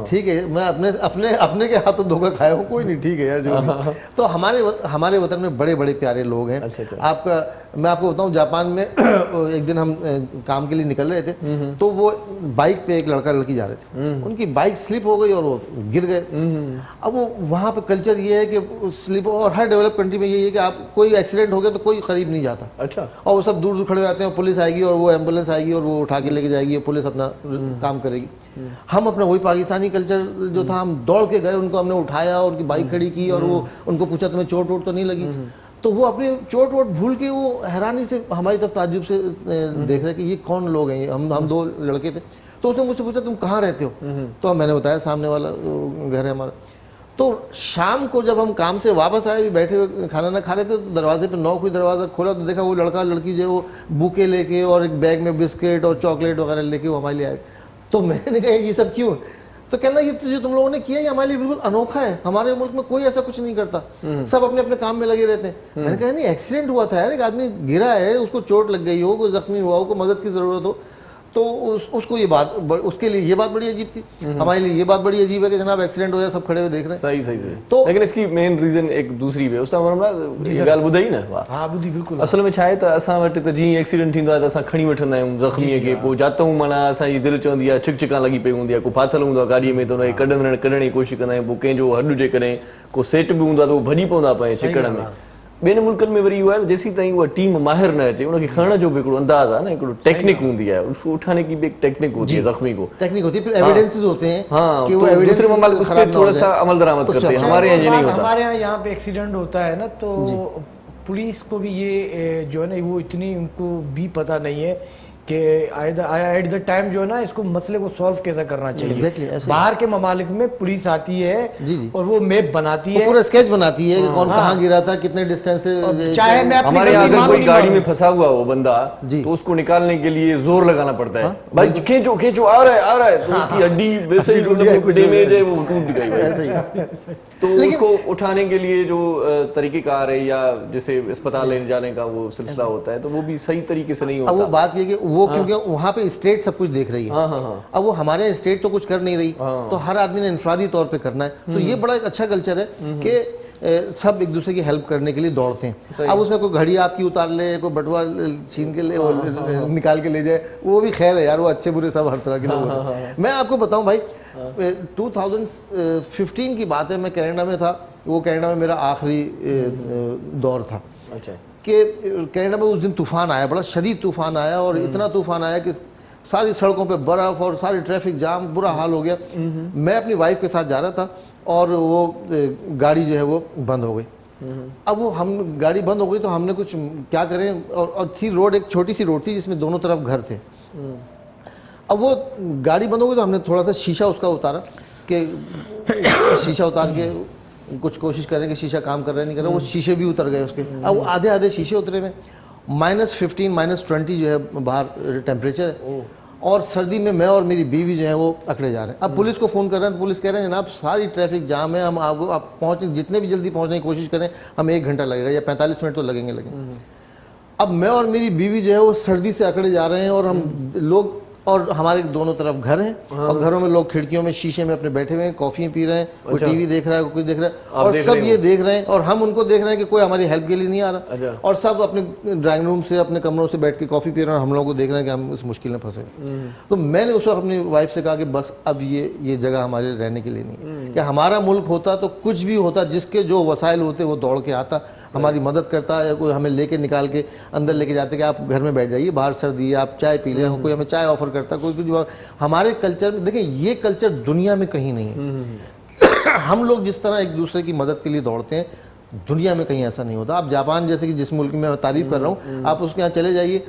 ठीक है, मैं अपने के हाथों धोखा खाया हूँ, कोई नहीं, ठीक है यार जो भी। तो हमारे वतन में बड़े बड़े प्यारे लोग हैं। अच्छा। मैं आपको बताऊं, जापान में एक दिन हम काम के लिए निकल रहे थे, तो वो बाइक पे एक लड़का लड़की जा रहे थे, उनकी बाइक स्लिप हो गई और वो गिर गए। अब वो वहाँ पे कल्चर ये है कि स्लिप, और हर डेवलप कंट्री में यही है कि आप कोई एक्सीडेंट हो गया तो कोई करीब नहीं जाता। अच्छा। और वो सब दूर दूर खड़े हो जाते हैं, पुलिस आएगी और वो एम्बुलेंस आएगी और वो उठा के लेके जाएगी, पुलिस अपना काम करेगी। हम अपना वही पाकिस्तानी कल्चर जो था, हम दौड़ के गए, उनको हमने उठाया और उनकी बाइक खड़ी की और वो उनको पूछा तुम्हें चोट वोट तो नहीं लगी? तो वो अपनी चोट वोट भूल के वो हैरानी से हमारी तरफ ताज्जुब से देख रहे कि ये कौन लोग हैं। हम दो लड़के थे। तो उसने मुझसे पूछा तुम कहाँ रहते हो? तो मैंने बताया सामने वाला घर है हमारा। तो शाम को जब हम काम से वापस आए, बैठे हुए खाना ना खा रहे थे, तो दरवाजे पे नॉक हुई, दरवाज़ा खोला तो देखा वो लड़का लड़की जो है वो बुके लेके और एक बैग में बिस्किट और चॉकलेट वगैरह लेके वो हमारे लिए आए। तो मैंने कहा ये सब क्यों? तो कहना ये जो तुम लोगों ने किया ये हमारे लिए बिल्कुल अनोखा है, हमारे मुल्क में कोई ऐसा कुछ नहीं करता, सब अपने अपने काम में लगे रहते हैं। मैंने कहा नहीं, एक्सीडेंट हुआ था यार, एक आदमी गिरा है, उसको चोट लग गई हो, कोई जख्मी हुआ हो, को मदद की जरूरत हो, तो उसको ये बात, उसके लिए ये बात बड़ी अजीब थी। हमारे लिए ये बात बड़ी अजीब है कि जनाब एक्सीडेंट हो जाए, सब खड़े हुए देख रहे हैं। सही सही सही। तो लेकिन इसकी मेन रीजन एक दूसरी भी उस ॻाल्हि ॿुधाई न। हाँ ॿुधी बिल्कुलु। असल में छा आहे त असां वटि त जीअं एक्सीडेंट थींदो आहे त असां खणी वठंदा आहियूं ज़ख़्मीअ खे, पोइ जातऊं माना असांजी दिलि चवंदी आहे छिकछिका लॻी पई हूंदी आहे, को फाथल हूंदो आहे गाॾीअ में त हुनखे कढण जी कोशिशि कंदा आहियूं, पोइ कंहिंजो हॾु जेकॾहिं को सेट बि हूंदो आहे त उहो भॼी पवंदा पिया छिकण में। ॿियनि मुल्कनि में वरी इहो आहे जेसीं ताईं उहा टीम माहिर न अचे, उनखे खणण जो बि हिकिड़ो अंदाज़ आहे न, हिकिड़ो टेक्निक हूंदी है, उसको उठाने की भी एक टेक्निक होती है जख्मी को, टेक्निक होती है, फिर एविडेंसेस होते हैं। हाँ, कि तो वो दूसरे ममालिक उस पर थोड़ा सा अमल दरामद करते हैं, हमारे यहाँ ये नहीं होता। हमारे यहाँ पे एक्सीडेंट होता है ना, तो पुलिस को भी ये जो है ना वो इतनी उनको भी पता नहीं है कि एट द टाइम जो है ना इसको मसले को सॉल्व कैसे करना चाहिए। बाहर के ममालिक में पुलिस आती है और वो मैप बनाती है, पूरा स्केच बनाती है कौन कहाँ गिरा था, कितने डिस्टेंस से। चाहे मैं हमारे यहाँ अगर कोई गाड़ी में फंसा हुआ वो बंदा, तो उसको निकालने के लिए जोर लगाना पड़ता है, भाई खींचो खींचो, आ रहा है, तो उसकी हड्डी वैसे ही डैमेज है, वो टूट गई ऐसे ही। तो उसको उठाने के लिए जो तरीक़ेकार है या जैसे अस्पताल ले जाने का वो सिलसिला होता है, तो वो भी सही तरीके से नहीं होता। अब वो बात ये कि वो क्योंकि वहाँ पे स्टेट सब कुछ देख रही है, अब वो हमारे स्टेट तो कुछ कर नहीं रही, तो हर आदमी ने इंफरादी तौर पे करना है। तो ये बड़ा एक अच्छा कल्चर है कि सब एक दूसरे की हेल्प करने के लिए दौड़ते हैं। अब उसमें कोई घड़ी आपकी उतार ले, कोई बटुआ छीन के ले और निकाल के ले जाए, वो भी खैर है यार, वो अच्छे बुरे सब हर तरह के लोग होते हैं। मैं आपको बताऊं भाई, 2015 की बात है, मैं कनाडा में था, वो कनाडा में मेरा आखिरी दौर था। अच्छा। कि कनाडा में उस दिन तूफान आया, बड़ा शदीद तूफान आया, और इतना तूफान आया कि सारी सड़कों पे बर्फ और सारी ट्रैफिक जाम, बुरा हाल हो गया। मैं अपनी वाइफ के साथ जा रहा था और वो गाड़ी जो है वो बंद हो गई। अब वो हम गाड़ी बंद हो गई तो हमने कुछ क्या करें, और थी रोड, एक छोटी सी रोड थी जिसमें दोनों तरफ घर थे। अब वो गाड़ी बंद हो गई तो हमने थोड़ा सा शीशा उसका उतारा, कि शीशा उतार के कुछ कोशिश करें कि शीशा काम कर रहा है नहीं कर रहा। वो शीशे भी उतर गए उसके। अब वो आधे आधे शीशे उतरे में, -15 -20 जो है बाहर टेम्परेचर है, और सर्दी में मैं और मेरी बीवी जो है वो अकड़े जा रहे हैं। अब पुलिस को फ़ोन कर रहे हैं, तो पुलिस कह रहे हैं जनाब सारी ट्रैफिक जाम है, हम आपको आप पहुँचने जितने भी जल्दी पहुँचने की कोशिश करें, हम 1 घंटा लगेगा या 45 मिनट तो लगेंगे। अब मैं और मेरी बीवी जो है वो सर्दी से अकड़े जा रहे हैं, और हम लोग اور ہمارے دونوں طرف گھر ہیں اور گھروں میں لوگ کھڑکیوں میں شیشے میں اپنے بیٹھے ہوئے ہیں, کافی پی رہے ہیں, کوئی ٹی وی دیکھ رہا ہے, کوئی کچھ دیکھ رہا ہے, اور سب یہ دیکھ رہے ہیں اور ہم ان کو دیکھ رہے ہیں کہ کوئی ہماری ہیلپ کے لیے نہیں آ رہا, اور سب اپنے ڈرائنگ روم سے اپنے کمروں سے بیٹھ کے کافی پی رہے ہیں اور ہم لوگوں کو دیکھ رہے ہیں کہ ہم اس مشکل میں پھنسے. تو میں نے اس وقت اپنی وائف سے کہا کہ بس اب یہ جگہ ہمارے لیے رہنے کے لیے نہیں ہے, کہ ہمارا ملک ہوتا تو کچھ بھی ہوتا, جس کے جو وسائل ہوتے وہ دوڑ کے آتا, ہماری مدد کرتا, یا کوئی ہمیں لے کے نکال کے اندر لے کے جاتے کہ آپ گھر میں بیٹھ جائیے, باہر سردی ہے, آپ چائے پی لیں, کوئی ہمیں چائے آفر کرتا, کوئی کچھ. ہمارے کلچر میں دیکھیں یہ کلچر دنیا میں کہیں نہیں ہے. ہم لوگ جس طرح ایک دوسرے کی مدد کے لیے دوڑتے ہیں دنیا میں کہیں ایسا نہیں ہوتا. آپ جاپان جیسے کہ جس ملک میں تعریف کر رہا ہوں, آپ اس کے یہاں چلے جائیے,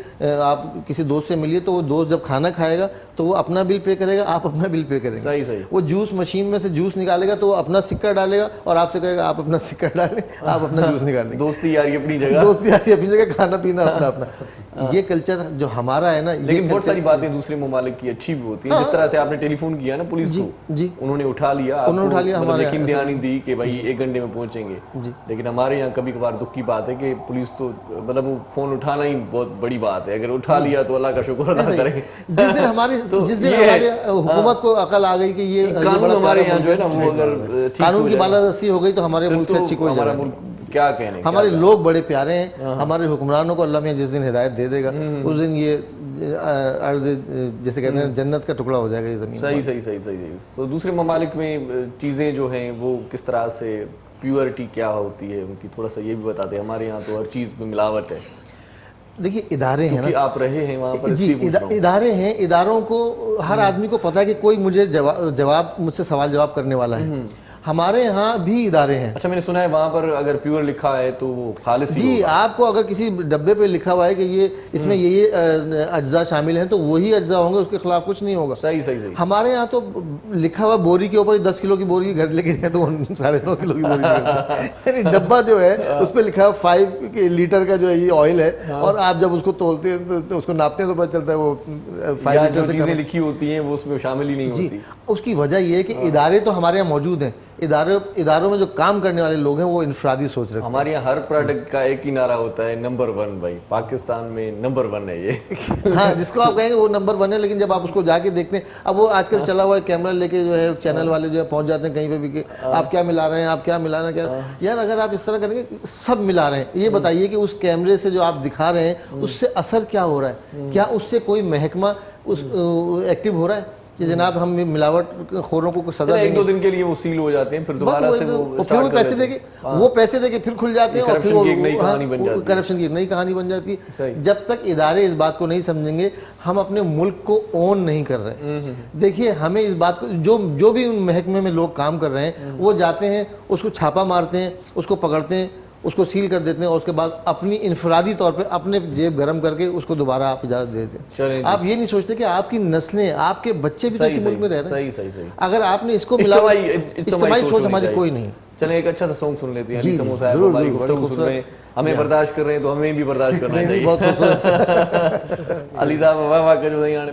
آپ کسی دوست سے ملیے تو وہ دوست جب کھانا کھائے گا تو وہ اپنا بل پے کرے گا, آپ اپنا بل پے کریں گے. وہ جوس مشین میں سے جوس نکالے گا تو وہ اپنا سکہ ڈالے گا اور آپ سے کہے گا آپ اپنا سکہ ڈالیں, آپ اپنا جوس نکالیں. دوستی یاری اپنی جگہ, دوستی یاری اپنی جگہ, کھانا پینا اپنا اپنا. یہ کلچر جو ہمارا ہے نا, لیکن بہت ساری باتیں دوسرے ممالک کی اچھی بھی ہوتی ہیں, جس طرح سے آپ نے ٹیلی فون کیا نا پولیس کو, انہوں نے اٹھا لیا, یقین دہانی دی کہ بھائی 1 گھنٹے میں پہنچیں گے. لیکن ہمارے یہاں کبھی کبھار دکھ کی بات ہے کہ پولیس تو مطلب وہ فون اٹھانا ہی بہت بڑی بات ہے, اگر اٹھا لیا تو اللہ کا شکر ادا کریں. جس دن ہماری حکومت کو عقل آ گئی کہ یہ قانون ہمارے یہاں جو ہے نا وہ اگر قانون کی بالادستی ہو گئی تو ہمارے ملک سے اچھی کوئی جگہ نہیں. کیا کہنے, ہمارے لوگ بڑے پیارے ہیں, ہمارے حکمرانوں کو اللہ میاں جس دن ہدایت دے دے گا اس دن یہ عرض جیسے کہتے ہیں جنت کا ٹکڑا ہو جائے گا یہ زمین. صحیح. تو دوسرے ممالک میں چیزیں جو ہیں وہ کس طرح سے, پیورٹی کیا ہوتی ہے ان کی, تھوڑا سا یہ بھی بتاتے ہیں. ہمارے یہاں تو ہر چیز میں ملاوٹ ہے. دیکھیے ادارے ہیں نا, آپ رہے ہیں وہاں پر, جی ادارے ہیں, اداروں کو ہر آدمی کو پتا ہے کہ کوئی مجھے مجھ سے سوال جواب کرنے والا ہے. ہمارے یہاں بھی ادارے ہیں. اچھا, میں نے سنا ہے وہاں پر اگر پیور لکھا ہے تو وہ خالص ہی جی, آپ کو اگر کسی ڈبے پہ لکھا ہوا ہے کہ یہ اس میں یہ اجزاء شامل ہیں تو وہی اجزاء ہوں گے, اس کے خلاف کچھ نہیں ہوگا. صحیح. ہمارے یہاں تو لکھا ہوا بوری کے اوپر 10 کلو کی بوری گھر لے کے جائیں تو 9.5 کلو کی بوری, یعنی ڈبہ جو ہے اس پہ لکھا ہے 5 لیٹر کا جو ہے یہ آئل ہے, اور آپ جب اس کو تولتے ہیں تو اس کو ناپتے ہیں تو پتہ چلتا ہے وہ 5 لیٹر سے چیزیں لکھی ہوتی ہیں وہ اس میں شامل ہی نہیں ہوتی. اس کی وجہ یہ ہے کہ ادارے تو ہمارے یہاں موجود ہیں, اداروں میں جو کام کرنے والے لوگ ہیں وہ انفرادی سوچ رکھتے ہیں. ہمارے یہاں ہر پروڈکٹ کا ایک ہی نعرہ ہوتا ہے, نمبر 1. بھائی پاکستان میں نمبر 1 ہے یہ. ہاں, جس کو آپ کہیں گے وہ نمبر 1 ہے, لیکن جب آپ اس کو جا کے دیکھتے ہیں, اب وہ آج کل چلا ہوا ہے کیمرہ لے کے جو ہے چینل والے جو ہے پہنچ جاتے ہیں کہیں پہ بھی کہ آپ کیا ملا رہے ہیں, آپ کیا ملانا کیا. یار اگر آپ اس طرح کریں گے سب ملا رہے ہیں, یہ بتائیے کہ اس کیمرے سے جو آپ دکھا رہے ہیں اس سے اثر کیا ہو رہا ہے, کیا اس سے کوئی محکمہ ایکٹیو ہو رہا ہے کہ جناب ہم ملاوٹ خوروں کو کچھ سزا دیں گے. 1-2 دن کے لیے وہ سیل ہو جاتے ہیں, پھر دوبارہ سے وہ پیسے دے کے وہ پیسے دے کے پھر کھل جاتے ہیں, اور پھر کرپشن کی ایک نئی کہانی بن جاتی ہے. جب تک ادارے اس بات کو نہیں سمجھیں گے ہم اپنے ملک کو اون نہیں کر رہے. دیکھیے ہمیں اس بات کو جو بھی ان محکمے میں لوگ کام کر رہے ہیں وہ جاتے ہیں, اس کو چھاپا مارتے ہیں, اس کو پکڑتے ہیں, اس کو سیل کر دیتے ہیں, اور اس کے بعد اپنی انفرادی طور پہ اپنے جیب گرم کر کے اس کو دوبارہ آپ اجازت دے دیتے ہیں. آپ یہ نہیں سوچتے کہ آپ کی نسلیں, آپ کے بچے بھی تو اس ملک میں رہ رہے ہیں. صحیح. اگر آپ نے اس کو ملا, اجتماعی سوچ ہماری کوئی نہیں. چلیں ایک اچھا سا سانگ سن لیتے ہیں. علی سمو صاحب ہماری گفتگو سن رہے ہیں, ہمیں برداشت کر رہے ہیں تو ہمیں بھی برداشت کرنا چاہیے. بہت خوبصورت. علی صاحب واہ کرو یہاں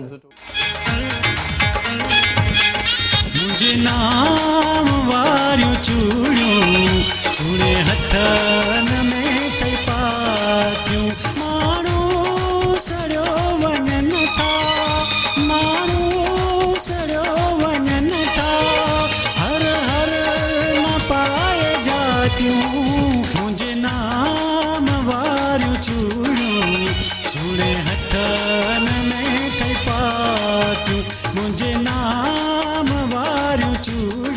مجھے نام واریو چوڑیوں چوڑے ہتھن میں تئی پاتیوں مانو سڑیو ونن تھا مانو سڑیو ونن تھا ہر ہر نہ پائے جاتیوں مجھے نام واریو چوڑیوں چوڑے ہتھن میں تئی پاتیوں مجھے نام واریو چوڑیوں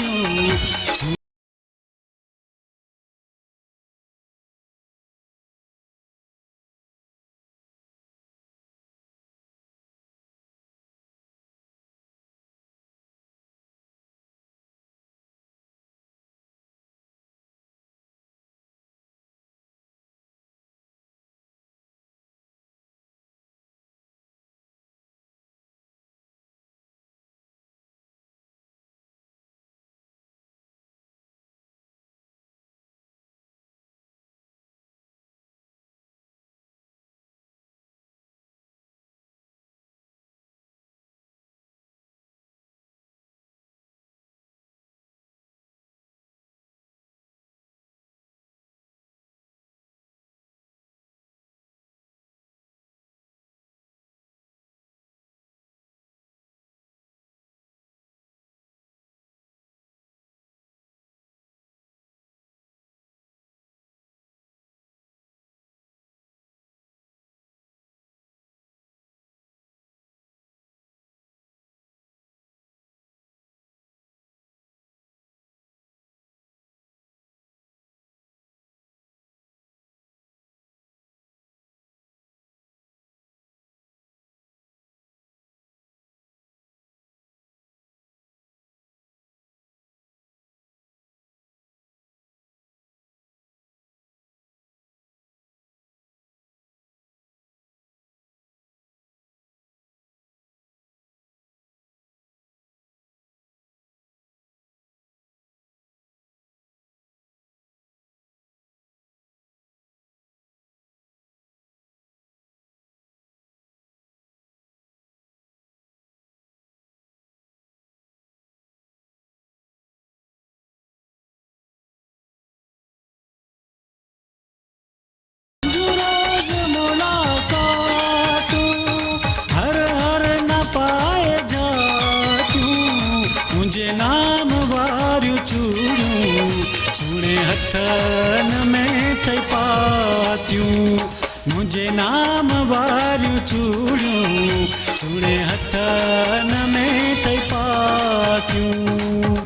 मुंहिंजे नाम वारियूं चूड़ियूं सुहिणे हथनि में तई पातियूं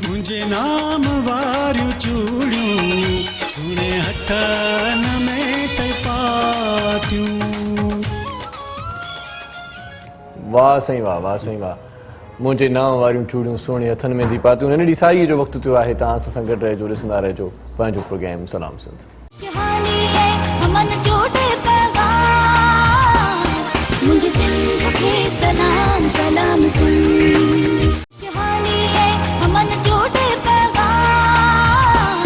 मुंहिंजे नाम वारियूं चूड़ियूं सुहिणे हथनि में तई पातियूं वाह साईं वाह, वाह साईं वाह। मुंहिंजे नाम वारियूं चूड़ियूं सुहिणे हथनि में थी पातियूं। हिन ॾींहुं साईअ जो वक़्तु थियो आहे। तव्हां असां सां गॾु रहिजो, ॾिसंदा रहिजो पंहिंजो प्रोग्राम सलाम सिंध। खुशहाली है अमन जोड़े पैगाम मुझे सिंध के सलाम सलाम सिंध खुशहाली है अमन जोड़े पैगाम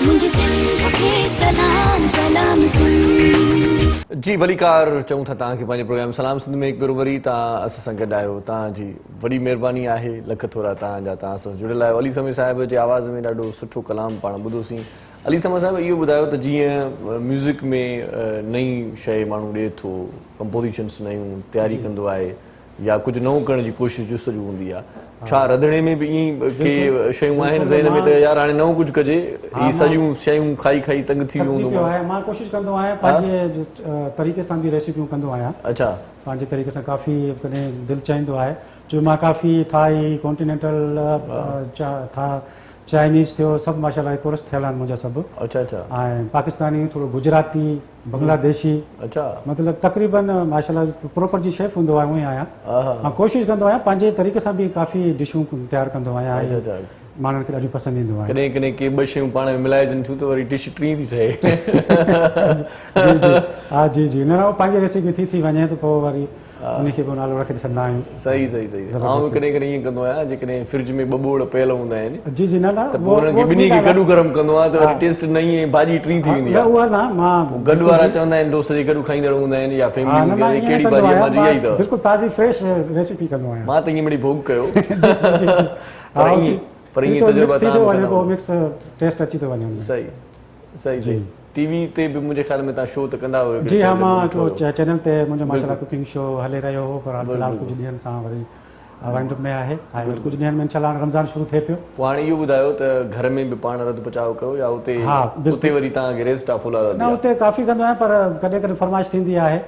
मुझे सिंध के सलाम सलाम सिंध। जी भलीकार चऊं था तव्हांखे पंहिंजे प्रोग्राम सलाम सिंध में हिकु भेरो वरी तव्हां असां सां गॾु आहियो। तव्हांजी वॾी महिरबानी आहे, लख थोरा तव्हांजा, तव्हां सां जुड़ियल आहियो। अली समीर साहिब जे आवाज़ में ॾाढो सुठो कलाम पाण ॿुधोसीं। अली समीर साहिब इहो ॿुधायो त जीअं म्यूज़िक में नई शइ माण्हू ॾिए थो, कंपोज़िशन्स नयूं तयारी कंदो आहे या कुझु नओं करण जी कोशिशि जुस्तजू हूंदी आहे, छा रंधिणे में बि ईअं के शयूं आहिनि ज़हन में त यार हाणे नओं कुझु कजे, ही सॼियूं शयूं खाई खाई तंग थी वियो हूंदो आहे? मां कोशिशि कंदो आहियां पंहिंजे तरीक़े सां बि रेसिपियूं कंदो आहियां। अच्छा, पंहिंजे तरीक़े सां काफ़ी कॾहिं दिलि चाहींदो आहे जो मां काफ़ी थाई कॉन्टिनेंटल था चाइनीज़ थियो सभु माशाल्लाह कोर्स थियल आहिनि मुंहिंजा सभु। अच्छा अच्छा। ऐं पाकिस्तानी, थोरो गुजराती, बांग्लादेशी, अच्छा, मतिलबु तक़रीबन माशाल्लाह प्रॉपर जी शेफ हूंदो आहे, उअं ई आहियां। मां कोशिशि कंदो आहियां पंहिंजे तरीक़े सां बि काफ़ी डिशूं तयारु कंदो आहियां। अच्छा अच्छा। माण्हुनि खे ॾाढी पसंदि ईंदो आहे। कॾहिं कॾहिं के ॿ शयूं पाण में मिलाइजनि थियूं त वरी डिश टी थी ठहे। हा जी जी, न पंहिंजी रेसिपी थी वञे त पोइ वरी उनखे पोइ नालो रखी छॾंदा आहियूं। सही सही सही। आउं कॾहिं कॾहिं ईअं कंदो आहियां जेकॾहिं फ्रिज में ॿ ॿोड़ पियल हूंदा आहिनि जी जी, न न त पोइ हुननि खे ॿिन्ही खे गॾु गरम कंदो आहे त वरी टेस्ट नई ऐं भाॼी टी थी वेंदी आहे। उहा न मां गॾु वारा चवंदा आहिनि दोस्त जे गॾु खाईंदड़ हूंदा आहिनि या फैमिली हूंदी आहे, कहिड़ी भाॼी आहे इहा ई अथव। बिल्कुलु ताज़ी फ्रेश रेसिपी कंदो आहियां। मां त ईअं मिड़ी भोग कयो पर ईअं तजुर्बा तजुर्बा मिक्स टेस्ट अची थो वञे। सही सही सही। टीवी ते बि मुंहिंजे ख़्याल में तव्हां शो त कंदा हुयो? जी हा, मां चैनल ते मुंहिंजो माशाल्लाह कुकिंग शो हले रहियो हो, पर फ़िलहाल कुझु ॾींहंनि सां वरी वाइंड अप में आहे। ऐं कुझु ॾींहंनि में इंशाल्लाह रमज़ान शुरू थिए पियो। पोइ हाणे इहो ॿुधायो त घर में बि पाण रध पचाव कयो या उते उते वरी तव्हांखे रेस्ट आहे फुला? न, उते काफ़ी कंदो आहियां, पर कॾहिं कॾहिं फरमाइश थींदी आहे।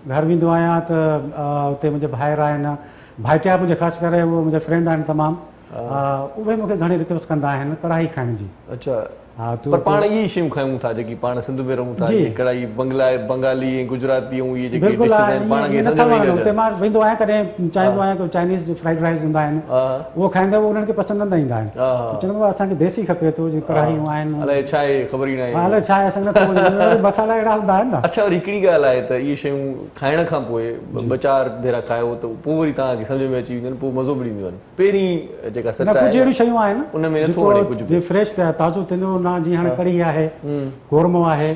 घर वेंदो आहियां त उते मुंहिंजे भाइर आहिनि, भाइटिया मुंहिंजे ख़ासि करे उहे मुंहिंजा फ्रेंड आहिनि तमामु, उहे मूंखे घणी रिक्वेस्ट कंदा आहिनि कढ़ाई खाइण जी। अच्छा, पर पाण इहे शयूं खायूं था जेकी पाण सिंध में रहूं था, कढ़ाई बंगाली ऐं गुजराती ऐं इहे जेके डिशेस आहिनि पाण खे सम्झ में न अचे। मां वेंदो आहियां कॾहिं चाहींदो आहियां कि चाइनीज़ फ्राइड राइस हूंदा आहिनि, उहो खाईंदा उन्हनि खे पसंदि न ईंदा आहिनि। चवंदो असांखे देसी खपे थो, जीअं कढ़ाइयूं आहिनि, अलाए छा आहे ख़बर ई न आहे। अलाए छा आहे, असां मसाला अहिड़ा हूंदा आहिनि न। अच्छा, वरी हिकिड़ी ॻाल्हि आहे त इहे शयूं खाइण खां पोइ ॿ चारि भेरा खायो त पोइ वरी तव्हांखे सम्झ में अची वेंदियूं आहिनि, पोइ मज़ो बि ॾींदियूं आहिनि। पहिरीं जेका सच आहे कुझु अहिड़ियूं शयूं आहिनि उन में नथो वणे कुझु बि फ्रेश ताज़ो थींदो न। जीअं हाणे कढ़ी आहे, कोरमो आहे,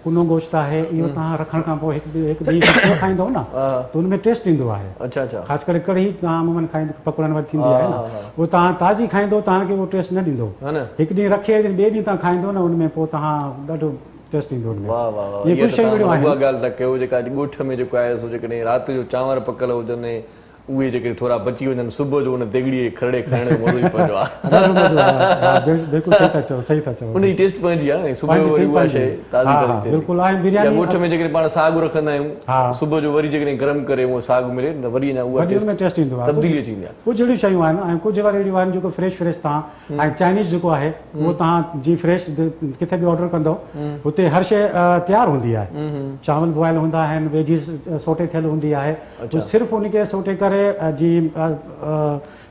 कुनो गोश्त आहे, इहो तव्हां रखण खां पोइ हिकु ॾींहुं खाईंदव न त उनमें टेस्ट ईंदो आहे। अच्छा अच्छा। ख़ासि करे कढ़ी तव्हां अमूमन खाईंदो पकड़ण वारी थींदी आहे न, उहो तव्हां ताज़ी खाईंदो तव्हांखे उहो टेस्ट न ॾींदो। हिकु ॾींहुं रखे ॿिए ॾींहुं तव्हां खाईंदो न, उनमें पोइ तव्हां ॾाढो टेस्ट ईंदो। वाह वाह वाह, इहा ॻाल्हि त कयो जेका ॻोठ में जेको आहे सो जेकॾहिं राति जो चांवर पकल हुजनि उहे जेके थोरा बची वञनि, सुबुह जो उन देगड़ीअ खरड़े खाइण जो मज़ो ई पंहिंजो आहे। बिल्कुलु सही था चओ, सही था चओ। उन जी टेस्ट पंहिंजी आहे न, सुबुह जो वरी उहा शइ ताज़ी ताज़ी बिल्कुलु आहे। बिरयानी ॻोठ में जेकॾहिं पाण साग रखंदा आहियूं, सुबुह जो वरी जेकॾहिं गरम करे उहो साग मिले त वरी अञा उहा टेस्ट ईंदो आहे, तब्दीली अची वेंदी आहे। कुझु अहिड़ियूं शयूं आहिनि ऐं कुझु वरी अहिड़ियूं आहिनि जेको फ्रेश तव्हां, ऐं चाइनीज़ जेको आहे उहो तव्हां जी फ्रेश किथे बि ऑर्डर कंदो हुते हर शइ तयारु हूंदी आहे। चांवर बॉयल हूंदा आहिनि, वेजिस सोटे थियल हूंदी आहे, सिर्फ़ु उनखे सोटे करे जी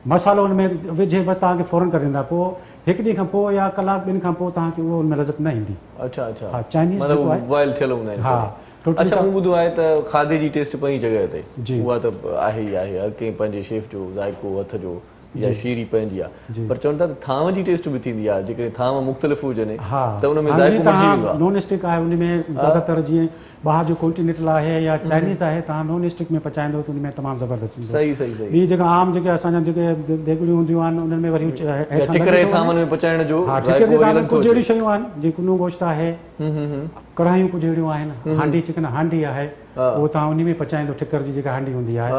मसालो हुनमें विझे बसि तव्हांखे फ़ौरन करे ॾींदा। पोइ हिकु ॾींहं खां पोइ या कलाक ॿिनि खां पोइ तव्हांखे उहो हुनमें लज़त न ईंदी। अच्छा अच्छा। हा, चाइनीज़ बॉयल थियल हूंदा आहिनि। हा, अच्छा। मूं ॿुधो आहे त खाधे जी टेस्ट पंहिंजी जॻह ते उहा त आहे ई आहे, हर कंहिं पंहिंजे शेफ जो ज़ाइको हथ जो या शीरी पंहिंजी आहे, पर चवनि था त थांव जी टेस्ट बि थींदी आहे जेकॾहिं थांव मुख़्तलिफ़ हुजनि त उनमें ज़ाइको मटिजी वेंदो आहे। नॉन स्टिक आहे, उनमें ज़्यादातर जीअं ॿाहिरि जो कॉन्टिनेंटल आहे या चाइनीज़ आहे, तव्हां नॉन स्टिक में पचाईंदो त उनमें तमामु ज़बरदस्त ईंदो। सही सही सही। ॿी जेका आम जेके असांजा जेके देगड़ियूं हूंदियूं आहिनि उन्हनि में वरी टिकरे थांवनि में पचाइण जो कुझु अहिड़ियूं शयूं आहिनि जीअं कुनो गोश्त आहे, कढ़ाइयूं कुझु अहिड़ियूं आहिनि, हांडी चिकन हांडी आहे, उहो तव्हां उन में पचाईंदो, ठिकर जी जेका हांडी हूंदी आहे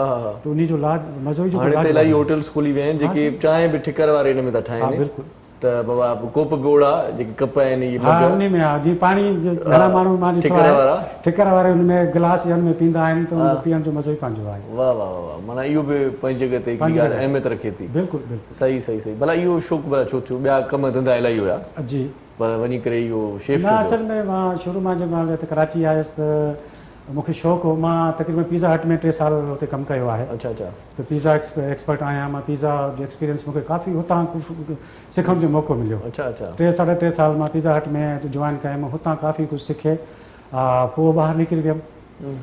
त उन जो मज़ो ई जो। हाणे त इलाही होटल्स खुली विया आहिनि जेके चांहि बि ठिकर वारे हिन में था ठाहिनि। बिल्कुलु त बाबा कोप बोड़ा जेके कप आहिनि ये हाँ उन्हीं में हाँ जी पानी घणा माण्हू मां ॾिठो ठिकर वारा? आहे ठिकर वारे उनमें गिलास या उनमें पींदा आहिनि त उनखे पीअण जो मज़ो ई पंहिंजो आहे वाह वाह वाह वाह, माना इहो बि पंहिंजी जॻह ते हिकिड़ी ॻाल्हि अहमियत रखे थी। बिल्कुलु बिल्कुलु सही सही सही, भला इहो शौक़ु भला छो थियो? ॿिया कम धंधा इलाही हुया जी। पर वञी करे इहो शेफ न असल में मां शुरू मां जंहिं महिल हिते कराची आयुसि त मूंखे शौक़ु हो, मां तक़रीबन पिज़्ज़ा हट में 3 साल हुते कमु कयो आहे। अच्छा अच्छा त पिज़्ज़ा एक्सपर्ट आहियां मां। पिज़्ज़ा जो एक्सपीरियंस मूंखे काफ़ी हुतां सिखण जो मौक़ो मिलियो। अच्छा अच्छा 3 साल मां पिज़्ज़ा हट में जॉइन कयुमि, हुतां काफ़ी कुझु सिखे। पोइ ॿाहिरि निकिरी वियुमि।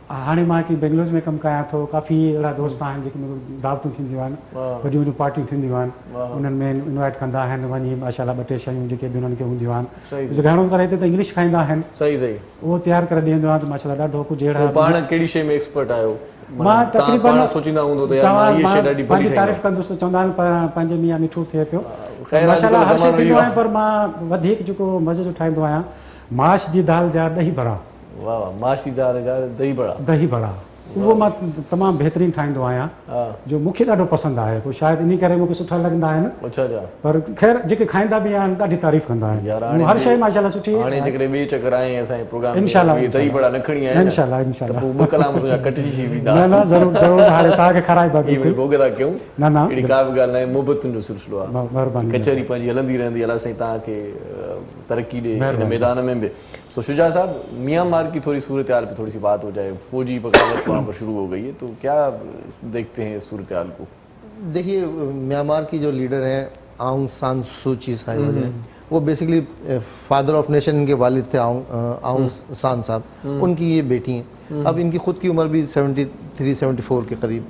हाणे मां हिकु बेंगलुरु में कमु कयां थो। काफ़ी अहिड़ा दोस्त आहिनि जेके मूंखे दावतूं थींदियूं आहिनि, वॾियूं वॾियूं पार्टियूं थींदियूं आहिनि, उन्हनि में इनवाइट कंदा आहिनि वञी माशाल्लाह 2-3 शयूं जेके बि उन्हनि खे हूंदियूं सही। आहिनि। घणो करे हिते त इंग्लिश खाईंदा आहिनि, सही सही। उहो तयारु करे ॾींदो आहे त माशाल्लाह ॾाढो कुझु अहिड़ा। पाण कहिड़ी शइ में एक्सपर्ट आहियो? मां तक़रीबन पाण सोचींदा हूंदो त यार मां इहा शइ ॾाढी पंहिंजी बढ़िया तारीफ़ कंदुसि त चवंदा आहिनि पर पंहिंजे मियां मिठो थिए पियो। ख़ैर माशाल्लाह हर शइ ज़मानो थींदो इहो आहे, पर मां वधीक जेको मज़े जो ठाहींदो आहियां माश जी दाल जा ॾही बड़ा। वाह वाह, माशी दाल जा दही बड़ा। दही बड़ा उहो मां तमामु बहितरीनु ठाहींदो आहियां, जो मूंखे ॾाढो पसंदि आहे। पोइ शायदि इन करे मूंखे सुठा लॻंदा आहिनि, अच्छा अच्छा। पर ख़ैर जेके खाईंदा बि आहिनि ॾाढी तारीफ़ कंदा यार आहिनि। हर शइ माशाल्लाह सुठी हाणे जेकॾहिं ॿिए चकर आए असांजे प्रोग्राम में इंशाल्लाह, इहे दही बड़ा न खणी आया इंशाल्लाह त इंशाल्लाह। पोइ 2 कलाक तुंहिंजा कटिजी वेंदा। न न ज़रूरु ज़रूरु, हाणे तव्हांखे खाराइबा इहे वरी भोग था कयूं, न न अहिड़ी का बि ॻाल्हि न आहे, मुहबतुनि जो सिलसिलो आहे। महिरबानी। कचहरी पंहिंजी हलंदी रहंदी, अलाह साईं तव्हांखे तरक्की ॾे हिन मैदान में बि। सो शुजा साहब, म्यांमार की थोड़ी सूरत हाल पे थोड़ी सी बात हो जाए। फौजी बगावत वहाँ पर शुरू हो गई है, तो क्या देखते हैं इस सूरत हाल को? देखिए म्यांमार की जो लीडर हैं आउंग सान सूची साहिबा जो, वो बेसिकली फादर ऑफ नेशन इनके वालिद थे आउंग सान साहब, उनकी ये बेटी हैं। अब इनकी ख़ुद की उम्र भी 73-74 के करीब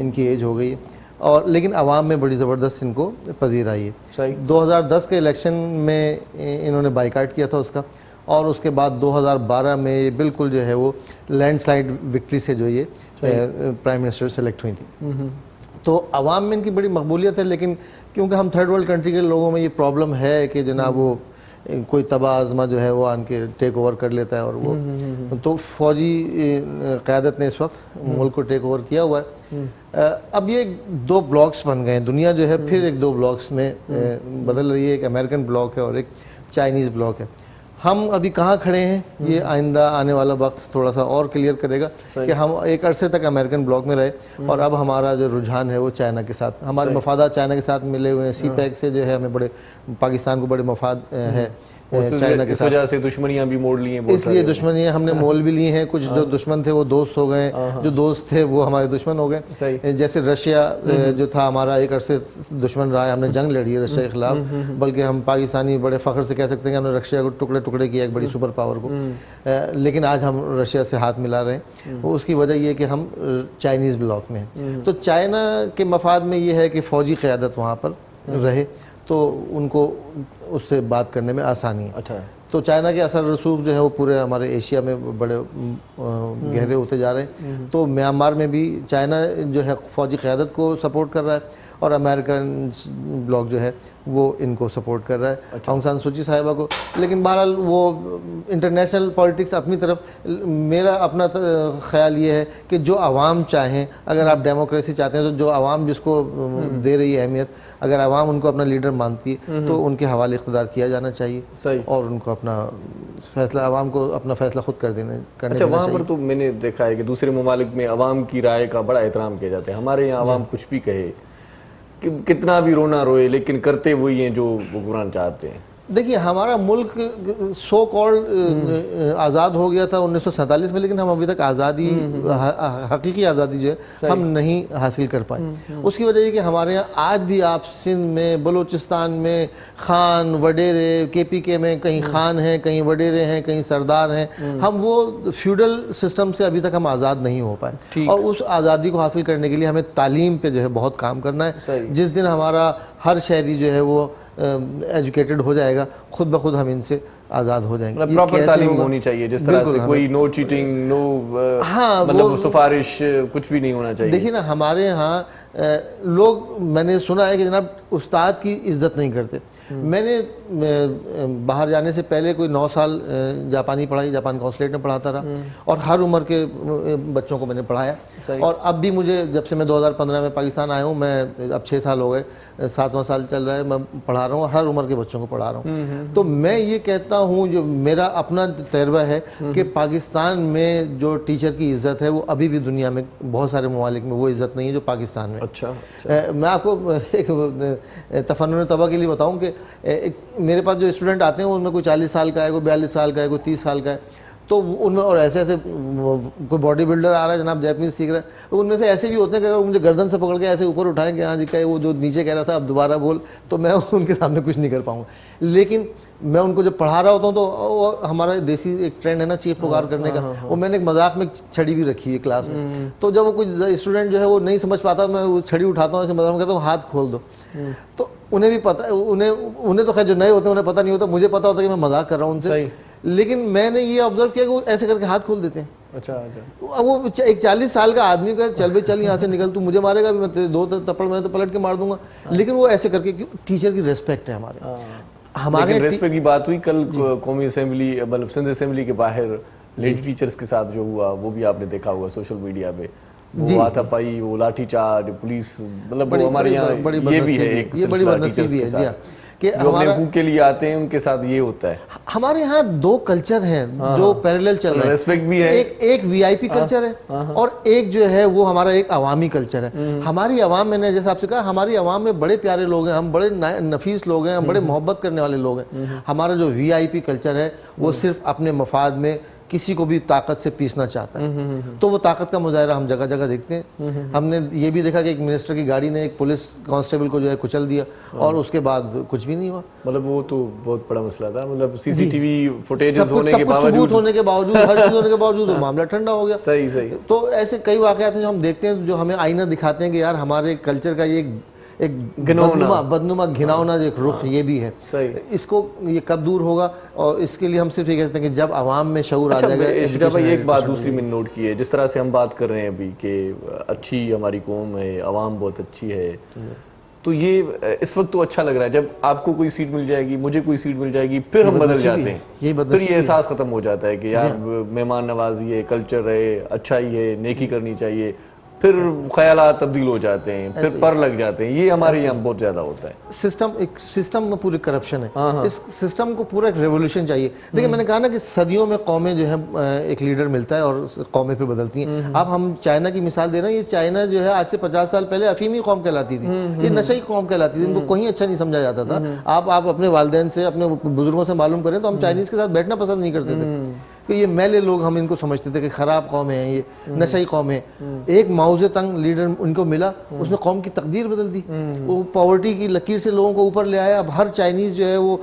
इनकी एज हो गई है, और लेकिन आवाम में बड़ी ज़बरदस्त इनको पजीर आई है। 2010 के इलेक्शन में इन्होंने बाइकाट किया था उसका, और उसके बाद 2012 में ये बिल्कुल जो है वो लैंडस्लाइड विक्ट्री से जो ये प्राइम मिनिस्टर सेलेक्ट हुई थी। तो आवाम में इनकी बड़ी मकबूलियत है, लेकिन क्योंकि हम थर्ड वर्ल्ड कंट्री के लोगों में ये प्रॉब्लम है कि जनाब वो कोई तबाह आज़मा जो है वो आन के टेक ओवर कर लेता है, और वो तो फौजी क़यादत ने इस वक्त मुल्क को टेक ओवर किया हुआ है। अब ये 2 ब्लॉक्स बन गए हैं, दुनिया जो है फिर एक 2 ब्लॉक्स में बदल रही है। एक अमेरिकन ब्लॉक है और एक चाइनीज़ ब्लॉक है। हम अभी कहाँ खड़े हैं ये आइंदा आने वाला वक्त थोड़ा सा और क्लियर करेगा कि हम एक अरसे तक अमेरिकन ब्लॉक में रहे, और अब हमारा जो रुझान है वो चाइना के साथ, हमारे मफादात चाइना के साथ मिले हुए हैं। CPEC से जो है हमें बड़े, पाकिस्तान को बड़े मफाद है चाइना के साथ, इस वजह से दुश्मनियां भी मोड़ ली हैं, इसलिए दुश्मनियां हमने मोल भी ली हैं। कुछ जो दुश्मन थे वो दोस्त हो गए, जो दोस्त थे वो हमारे दुश्मन हो गए। जैसे रशिया जो था हमारा एक अरसे दुश्मन रहा है, हमने जंग लड़ी है रशिया के खिलाफ, बल्कि हम पाकिस्तानी बड़े फ़ख्र से कह सकते हैं कि हमने रशिया को टुकड़े टुकड़े किया, एक बड़ी सुपर पावर को। लेकिन आज हम रशिया से हाथ मिला रहे हैं, वो उसकी वजह ये है कि हम चाइनीज़ ब्लॉक में हैं। तो चाइना के मफाद में ये है कि फ़ौजी क़यादत वहाँ पर रहे, तो उनको उससे बात करने में आसानी है। अच्छा। तो चाइना के असर रसूख जो है वो पूरे हमारे एशिया में बड़े गहरे होते जा रहे हैं। तो म्यांमार में भी चाइना जो है फ़ौजी क़यादत को सपोर्ट कर रहा है, और अमेरिकन ब्लॉक जो है वो इनको सपोर्ट कर रहा है, आउंग सान सूची साहिबा को। लेकिन बहरहाल वो इंटरनेशनल पॉलिटिक्स अपनी तरफ, मेरा अपना ख्याल ये है कि जो आवाम चाहें, अगर आप डेमोक्रेसी चाहते हैं तो जो आवाम जिसको दे रही है अहमियत, अगर आवाम उनको अपना लीडर मानती है तो उनके हवाले इख्तियार किया जाना चाहिए। सही। और उनको अपना फैसला, आवाम को अपना फैसला खुद करने अच्छा, वहाँ पर तो मैंने देखा है कि दूसरे ममालिक में आवाम की राय का बड़ा एहतराम किया जाता है। हमारे यहाँ आवाम कुछ भी कहे, कि कितना भी रोना रोए, लेकिन करते वही हैं जो वो कुरान चाहते हैं। देखिए हमारा मुल्क सो कॉल्ड आज़ाद हो गया था 1947 में, लेकिन हम अभी तक आज़ादी, हकीकी आज़ादी जो है हम नहीं हासिल कर पाए। उसकी वजह ये कि हमारे यहाँ आज भी आप सिंध में, बलूचिस्तान में खान वडेरे, KPK में कहीं खान हैं, कहीं वडेरे हैं, कहीं सरदार हैं। हम वो फ्यूडल सिस्टम से अभी तक हम आज़ाद नहीं हो पाए, और उस आज़ादी को हासिल करने के लिए हमें तालीम पे जो है बहुत काम करना है। जिस दिन हमारा हर शहरी जो है वो एजुकेटेड हो जाएगा, खुद ब खुद हम इनसे आज़ाद हो जाएंगे। प्रॉपर तालीम होनी चाहिए, जिस तरह से कोई नो चीटिंग, नो मतलब सिफारिश कुछ भी नहीं होना चाहिए। देखिए ना हमारे यहाँ लोग, मैंने सुना है कि जनाब استاد کی عزت نہیں کرتے. میں نے باہر جانے سے پہلے کوئی 9 سال جاپانی پڑھائی, جاپان کونسلیٹ میں پڑھاتا رہا, اور ہر عمر کے بچوں کو میں نے پڑھایا. اور اب بھی مجھے, جب سے میں 2015 میں پاکستان آیا ہوں, میں اب 6 سال ہو گئے, 7واں سال چل رہا ہے, میں پڑھا رہا ہوں, اور ہر عمر کے بچوں کو پڑھا رہا ہوں. تو میں یہ کہتا ہوں, جو میرا اپنا تجربہ ہے کہ پاکستان میں جو ٹیچر کی عزت ہے وہ ابھی بھی دنیا میں بہت سارے ممالک میں وہ عزت نہیں ہے جو پاکستان میں. اچھا, میں آپ کو ایک تفنن طبع کے لیے بتاؤں کہ میرے پاس جو اسٹوڈنٹ آتے ہیں ان میں کوئی 40 سال کا ہے, کوئی 42 سال کا ہے, کوئی 30 سال کا ہے. تو ان میں, اور ایسے کوئی باڈی بلڈر آ رہا ہے جناب جیپنیز سیکھ رہا ہے, تو ان میں سے ایسے بھی ہوتے ہیں کہ اگر مجھے گردن سے پکڑ کے ایسے اوپر اٹھائیں کہ ہاں جی کہ وہ جو نیچے کہہ رہا تھا اب دوبارہ بول, تو میں ان کے سامنے کچھ نہیں کر پاؤں گا. لیکن میں ان کو جب پڑھا رہا ہوتا ہوں تو وہ ہمارا دیسی ایک ٹرینڈ ہے نا چیخ پکار کرنے کا, وہ میں نے ایک مذاق میں چھڑی بھی رکھی ہے کلاس میں. تو جب وہ کچھ اسٹوڈنٹ جو ہے وہ نہیں سمجھ پاتا, میں وہ چھڑی اٹھاتا ہوں, ایسے مذاق میں کہتا ہوں ہاتھ کھول دو. تو انہیں بھی پتہ, انہیں تو خیر جو نئے ہوتے ہیں انہیں پتہ نہیں ہوتا, مجھے پتہ ہوتا ہے کہ میں مذاق کر رہا ہوں ان سے. لیکن میں نے یہ آبزرو کیا کہ وہ ایسے کر کے ہاتھ کھول دیتے ہیں. اچھا, وہ ایک 40 سال کا آدمی کا چل بھائی چل یہاں سے نکل, تو مجھے مارے گا بھی, میں 2 تپڑ میں تو پلٹ کے مار دوں گا. لیکن وہ ایسے کر کے, ٹیچر کی ریسپیکٹ ہے ہمارے ریسپیکٹ کی بات ہوئی کل قومی اسمبلی, مطلب سندھ اسمبلی کے باہر لیڈی ٹیچرز کے ساتھ جو ہوا وہ بھی آپ نے دیکھا ہوگا سوشل میڈیا پہ, وہ ہاتھا پائی, وہ لاٹھی چارج, پولیس, مطلب ہمارے یہاں یہ بھی ہے ایک سلسلہ ٹیچرز کے ساتھ کہ جو اپنے حقوق کے لیے آتے ہیں ان کے ساتھ یہ ہوتا ہے. ہمارے ہاں 2 کلچر ہیں جو پیرالل چل رہے ہیں. ریسپیکٹ بھی ہے, ایک وی آئی پی کلچر ہے, اور ایک جو ہے وہ ہمارا ایک عوامی کلچر ہے. ہماری عوام, میں نے جیسے آپ سے کہا, ہماری عوام میں بڑے پیارے لوگ ہیں, ہم بڑے نفیس لوگ ہیں, ہم بڑے محبت کرنے والے لوگ ہیں. ہمارا جو وی آئی پی کلچر ہے وہ صرف اپنے مفاد میں کسی کو بھی طاقت سے پیسنا چاہتا ہے. تو وہ طاقت کا مظاہرہ ہم جگہ جگہ دیکھتے ہیں. ہم نے یہ بھی دیکھا کہ ایک منسٹر کی گاڑی نے ایک پولیس کانسٹیبل کو جو ہے کچل دیا, اور اس کے بعد کچھ بھی نہیں ہوا. مطلب وہ تو بہت بڑا مسئلہ تھا, مطلب سی سی ٹی وی فوٹیجز ہونے کے باوجود, ثبوت ہونے کے باوجود, ہر چیز ہونے کے باوجود وہ معاملہ ٹھنڈا ہو گیا. صحیح. تو ایسے کئی واقعات ہیں جو ہم دیکھتے ہیں, جو ہمیں آئینہ دکھاتے ہیں کہ یار ہمارے کلچر کا یہ ایک بدنما گھناؤنا ایک رخ یہ بھی ہے. اس کو یہ کب دور ہوگا, اور اس کے لیے ہم صرف یہ کہتے ہیں کہ جب عوام میں شعور آ جائے گا. شجاع بھائی ایک بات دوسری میں نوٹ کی ہے, جس طرح سے ہم بات کر رہے ہیں ابھی کہ اچھی ہماری قوم ہے, عوام بہت اچھی ہے, تو یہ اس وقت تو اچھا لگ رہا ہے. جب آپ کو کوئی سیٹ مل جائے گی, مجھے کوئی سیٹ مل جائے گی, پھر ہم بدل جاتے ہیں, پھر یہ احساس ختم ہو جاتا ہے کہ یار مہمان نوازی ہے, کلچر ہے, اچھائی ہے, نیکی کرنی چاہیے, پھر خیالات تبدیل ہو جاتے ہیں, پھر پر لگ جاتے ہیں. یہ ہمارے یہاں بہت زیادہ ہوتا ہے. ایک سسٹم میں پوری کرپشن ہے. اس سسٹم کو پورا ایک ریولوشن چاہیے. دیکھیں میں نے کہا نا کہ صدیوں میں قومیں جو ہیں ایک لیڈر ملتا ہے اور قومیں پھر بدلتی ہیں. اب ہم چائنا کی مثال دے رہے ہیں. یہ چائنا جو ہے آج سے 50 سال پہلے افیمی قوم کہلاتی تھی, یہ نشئی قوم کہلاتی تھی. ان کو کہیں اچھا نہیں سمجھا جاتا تھا. آپ اپنے والدین سے, اپنے بزرگوں سے معلوم کریں تو ہم چائنیز کے ساتھ بیٹھنا پسند نہیں کرتے تھے, کہ یہ میلے لوگ, ہم ان کو سمجھتے تھے کہ خراب قومیں ہیں, یہ نشئی قومیں. ایک ماؤ زے تنگ لیڈر ان کو ملا, اس نے قوم کی تقدیر بدل دی. وہ پاورٹی کی لکیر سے لوگوں کو اوپر لے آیا. اب ہر چائنیز جو ہے وہ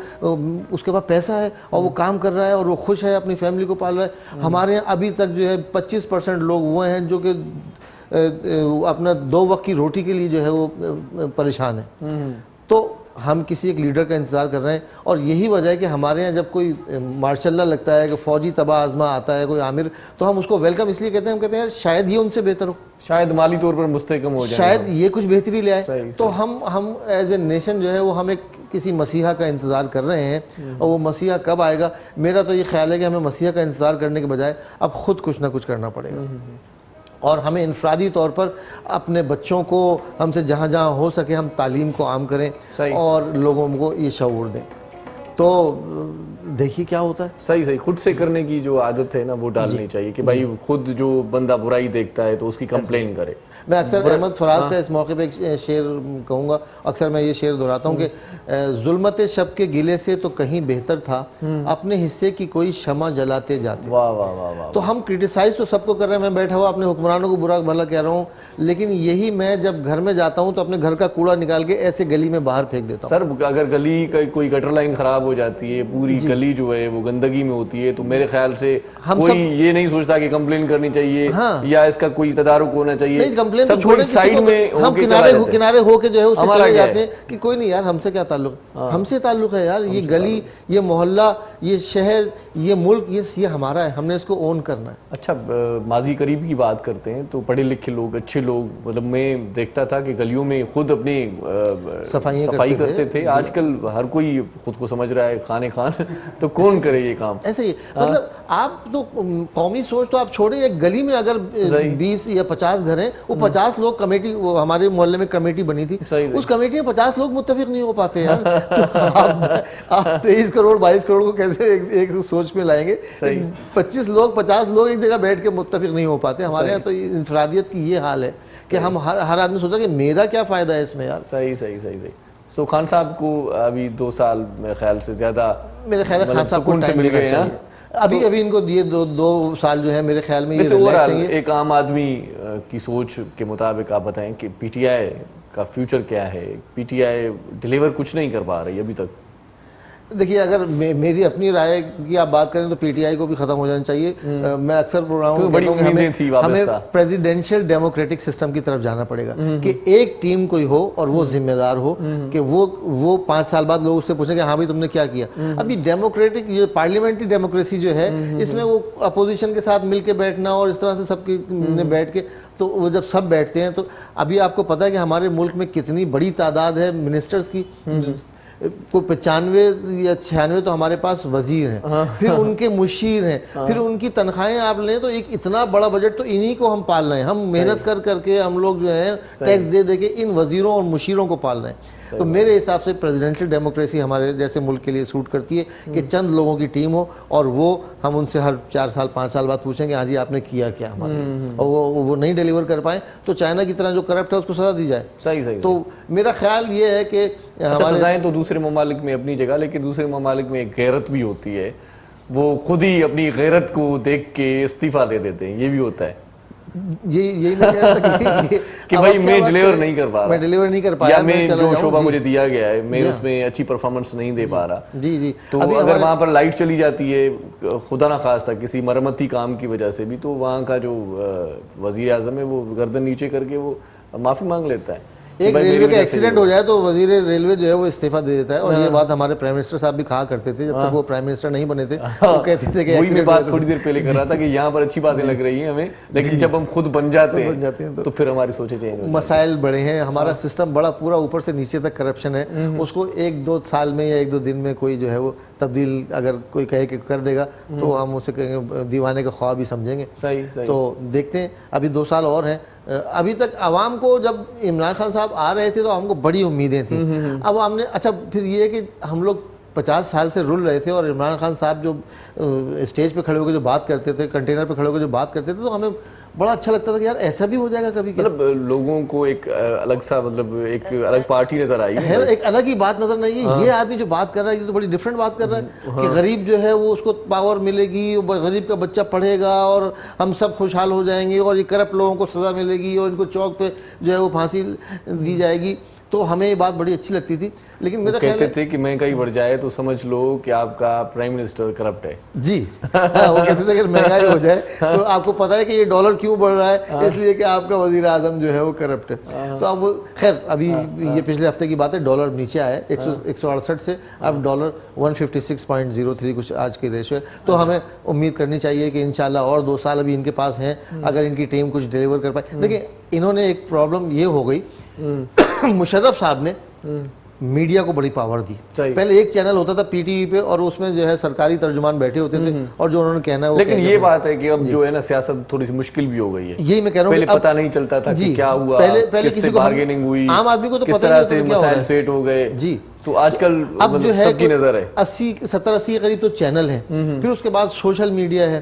اس کے پاس پیسہ ہے اور وہ کام کر رہا ہے اور وہ خوش ہے, اپنی فیملی کو پال رہا ہے. ہمارے یہاں ابھی تک جو ہے 25% لوگ وہ ہیں جو کہ اپنا 2 وقت کی روٹی کے لیے جو ہے وہ پریشان ہیں. تو ہم کسی ایک لیڈر کا انتظار کر رہے ہیں, اور یہی وجہ ہے کہ ہمارے یہاں جب کوئی ماشاء اللہ لگتا ہے کہ فوجی تباہ آزما آتا ہے, کوئی عامر, تو ہم اس کو ویلکم اس لیے کہتے ہیں, ہم کہتے ہیں شاید یہ ان سے بہتر ہو, شاید مالی طور پر مستحکم ہو جائے, شاید یہ کچھ بہتری لے آئے. تو ہم ایز اے نیشن جو ہے وہ ہم ایک کسی مسیحا کا انتظار کر رہے ہیں, اور وہ مسیحا کب آئے گا. میرا تو یہ خیال ہے کہ ہمیں مسیحا کا انتظار کرنے کے بجائے اب خود کچھ نہ کچھ کرنا پڑے گا, اور ہمیں انفرادی طور پر اپنے بچوں کو ہم سے جہاں جہاں ہو سکے ہم تعلیم کو عام کریں اور لوگوں کو یہ شعور دیں. تو دیکھیے کیا ہوتا ہے. صحیح خود سے کرنے کی جو عادت ہے نا وہ ڈالنی چاہیے, کہ بھائی خود جو بندہ برائی دیکھتا ہے تو اس کی کمپلین کرے. میں اکثر احمد فراز کا اس موقع پہ ایک شعر کہوں گا, اکثر میں یہ شعر دہراتا ہوں کہ ظلمت شب کے گلے سے تو کہیں بہتر تھا, اپنے حصے کی کوئی شمع جلاتے جاتے. واہ واہ واہ واہ. تو ہم کرٹیسائز تو سب کو کر رہے ہیں, میں بیٹھا ہوا اپنے حکمرانوں کو برا بھلا کہہ رہا ہوں, لیکن یہی میں جب گھر میں جاتا ہوں تو اپنے گھر کا کوڑا نکال کے ایسے گلی میں باہر پھینک دیتا ہوں. سر اگر گلی کا کوئی گٹر لائن خراب ہو جاتی ہے, پوری گلی गली जो है वो गंदगी में होती है तो मेरे ख्याल से कोई ये नहीं सोचता कि कंप्लेन करनी चाहिए या इसका कोई तदारुक होना चाहिए, कंप्लेन सब कोई साइड में हम किनारे होके जो है उससे चले जाते हैं कि कोई नहीं यार हमसे क्या ताल्लुक, हमसे ताल्लुक है यार, ये गली, ये मोहल्ला, ये शहर, ये मुल्क, ये हमारा है, हमने इसको ओन करना है। अच्छा, माजी करीब की बात करते हैं तो पढ़े लिखे लोग, अच्छे लोग, मतलब मैं देखता था कि गलियों में खुद अपनी सफाई करते थे। आजकल हर कोई खुद को समझ रहा है खाने खान तो कौन करे ये काम? ऐसे ही मतलब आप तो कौमी सोच तो आप छोड़े, एक गली में अगर 20 या 50 घर हैं, वो 50 लोग कमेटी, हमारे मोहल्ले में कमेटी बनी थी, उस कमेटी में 50 लोग मुत्तफिक नहीं हो पाते यार। तो आप 23 करोड़ 22 करोड़ को कैसे एक सोच में लाएंगे? 25 लोग 50 लोग एक जगह बैठ के मुत्तफिक नहीं हो पाते। हमारे यहाँ तो इंफरादियत की ये हाल है कि हम हर आदमी सोचा कि मेरा क्या फायदा है इसमें यार। सही। सो खान साहब को अभी 2 साल मेरे ख्याल से ज्यादा, मेरे ख्याल है खान साहब को टाइम मिल गया। अभी इनको ये दो साल जो है मेरे ख्याल में एक आम आदमी की सोच के मुताबिक आप बताएं कि पीटीआई का फ्यूचर क्या है? पीटीआई डिलीवर कुछ नहीं कर पा रही अभी तक। देखिए, अगर मेरी अपनी राय की आप बात करें तो पीटीआई को भी खत्म हो जाना चाहिए। मैं अक्सर प्रोग्राम में हमें प्रेसिडेंशियल डेमोक्रेटिक सिस्टम की तरफ जाना पड़ेगा कि एक टीम कोई हो और वो जिम्मेदार हो कि वो 5 साल बाद लोग उससे पूछें कि हाँ भाई तुमने क्या किया। अभी डेमोक्रेटिक ये पार्लियामेंट्री डेमोक्रेसी जो है इसमें वो अपोजिशन के साथ मिल के बैठना और इस तरह से सबके बैठ के, तो वो जब सब बैठते हैं तो अभी आपको पता है कि हमारे मुल्क में कितनी बड़ी तादाद है मिनिस्टर्स की, को 95 या 96 तो हमारे पास वजीर हैं, फिर उनके मुशीर हैं, फिर उनकी तनख्वाहें आप लें तो एक इतना बड़ा बजट तो इन्हीं को हम पाल रहे हैं। हम मेहनत कर करके हम लोग जो है टैक्स दे दे के इन वजीरों और मुशीरों को पाल रहे हैं। तो मेरे हिसाब से प्रेसिडेंशियल डेमोक्रेसी हमारे जैसे मुल्क के लिए सूट करती है कि चंद लोगों की टीम हो और वो हम उनसे हर 4 साल 5 साल बाद पूछेंगे हाँ जी आपने किया क्या हमारे, और वो नहीं डिलीवर कर पाए तो चाइना की तरह जो करप्ट है उसको सजा दी जाए। सही। तो मेरा ख्याल ये है कि सजाएं तो दूसरे ममालिक में अपनी जगह, लेकिन दूसरे ममालिक में एक गैरत भी होती है, वो खुद ही अपनी गैरत को देख के इस्तीफा दे देते हैं, ये भी होता है। यही मैं कह रहा था कि भाई मैं डिलीवर नहीं कर पा रहा, मैं डिलीवर नहीं कर पाया, या मैं जो शोबा मुझे दिया गया है मैं उसमें अच्छी परफॉर्मेंस नहीं दे पा रहा। जी तो अगर वहाँ पर लाइट चली जाती है खुदा ना खास्ता किसी मरम्मती काम की वजह से भी, तो वहाँ का जो वजीर आजम है वो गर्दन नीचे करके वो माफी मांग लेता है। एक रेलवे का एक्सीडेंट हो जाए तो वजीर रेलवे जो है वो इस्तीफा दे देता है, और ये बात हमारे प्राइम मिनिस्टर साहब भी कहा करते थे जब तक वो प्राइम मिनिस्टर नहीं बने थे। वो कहते थे कि वही मैं बात थोड़ी देर पहले कर रहा था कि यहाँ पर अच्छी बातें लग रही हैं हमें, लेकिन जब हम खुद बन जाते हैं तो फिर हमारी सोचें चेंज हो, मसाइल बड़े हैं, हमारा सिस्टम बड़ा पूरा ऊपर से नीचे तक करप्शन है। उसको 1-2 साल में या 1-2 दिन में कोई जो है वो तब्दील अगर कोई कहे कि कर देगा तो हम उसे कहेंगे दीवाने का ख्वाब ही समझेंगे। सही। तो देखते हैं, अभी 2 साल और हैं। अभी तक आवाम को जब इमरान खान साहब आ रहे थे तो हमको बड़ी उम्मीदें थी। अब हमने अच्छा फिर ये कि हम लोग 50 साल से रुल रहे थे और इमरान खान साहब जो स्टेज पे खड़े होकर जो बात करते थे, कंटेनर पे खड़े होकर जो बात करते थे, तो हमें बड़ा अच्छा लगता था कि यार ऐसा भी हो जाएगा कभी। मतलब लोगों को एक अलग सा, मतलब एक अलग पार्टी नजर आई है, एक अलग ही बात नजर नहीं है। ये आदमी जो बात कर रहा है ये तो बड़ी डिफरेंट बात कर रहा है कि गरीब जो है वो उसको पावर मिलेगी, गरीब का बच्चा पढ़ेगा और हम सब खुशहाल हो जाएंगे, और ये करप्ट लोगों को सजा मिलेगी और इनको चौक पे जो है वो फांसी दी जाएगी। तो हमें ये बात बड़ी अच्छी लगती थी, लेकिन मेरा कहते थे कि महंगाई बढ़ जाए तो समझ लो कि आपका प्राइम मिनिस्टर करप्ट है। जी हाँ, वो कहते थे अगर महंगाई हो जाए तो आपको पता है कि ये डॉलर क्यों बढ़ रहा है, इसलिए कि आपका वजीर आजम जो है वो करप्ट है। तो अब खैर अभी ये पिछले हफ्ते की बात है, डॉलर नीचे आया 168 से अब डॉलर 156.03 कुछ आज की रेशो है। तो हमें उम्मीद करनी चाहिए कि इंशाल्लाह और 2 साल अभी इनके पास हैं, अगर इनकी टीम कुछ डिलीवर कर पाए। देखिए इन्होंने एक प्रॉब्लम ये हो गई, मुशर्रफ साहब ने मीडिया को बड़ी पावर दी। पहले एक चैनल होता था पीटीवी पे और उसमें जो है सरकारी तर्जुमान बैठे होते थे और जो उन्होंने कहना है वो। लेकिन ये बात है कि अब जो है ना सियासत थोड़ी सी मुश्किल भी हो गई है। यही मैं कह रहा हूँ, पहले पता नहीं चलता था कि क्या हुआ, पहले किससे बार्गेनिंग हुई, आम आदमी को तो किस तरह से मसाइल सेट हो गए। जी तो आजकल अब जो है सबकी नजर है 70-80 के करीब तो चैनल हैं, फिर उसके बाद सोशल मीडिया है।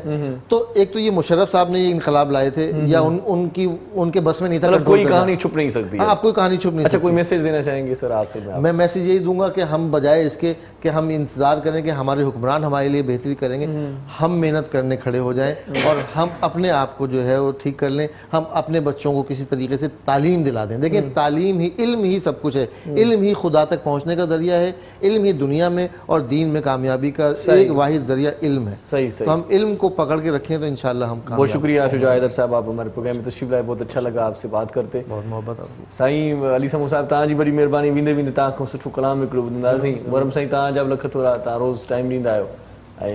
तो एक तो ये मुशर्रफ साहब ने ये इनकलाब लाए थे या उनके बस में नहीं था, कोई कहानी छुप नहीं सकती। आप कोई कहानी छुप नहीं। अच्छा कोई मैसेज देना चाहेंगे सर आप? मैं मैसेज यही दूंगा कि हम बजाय इसके कि हम इंतजार करें कि हमारे हुक्मरान हमारे लिए बेहतरी करेंगे, हम मेहनत करने खड़े हो जाएं और हम अपने आप को जो है वो ठीक कर लें। हम अपने बच्चों को किसी तरीके से तालीम दिला दें। देखिए तालीम ही, इल्म ही सब कुछ है, इल्म ही खुदा तक पहुंचने का ذریعہ ہے. علم ہی دنیا میں اور دین میں کامیابی کا ایک واحد ذریعہ علم ہے. صحیح تو ہم علم کو پکڑ کے رکھیں تو انشاءاللہ ہم کامیاب. بہت شکریہ شجاع حیدر صاحب, آپ ہمارے پروگرام میں تشریف لائے, بہت اچھا لگا آپ سے بات کرتے. بہت محبت آپ کی. سائیں علی سمو صاحب تاں جی وڈی مہربانی, ویندے ویندے تاں کھو سٹھو کلام ہکڑو ॿुधंदासीं. वरम साईं तव्हां जा बि लख थोरा, तव्हां रोज़ टाइम ॾींदा आहियो ऐं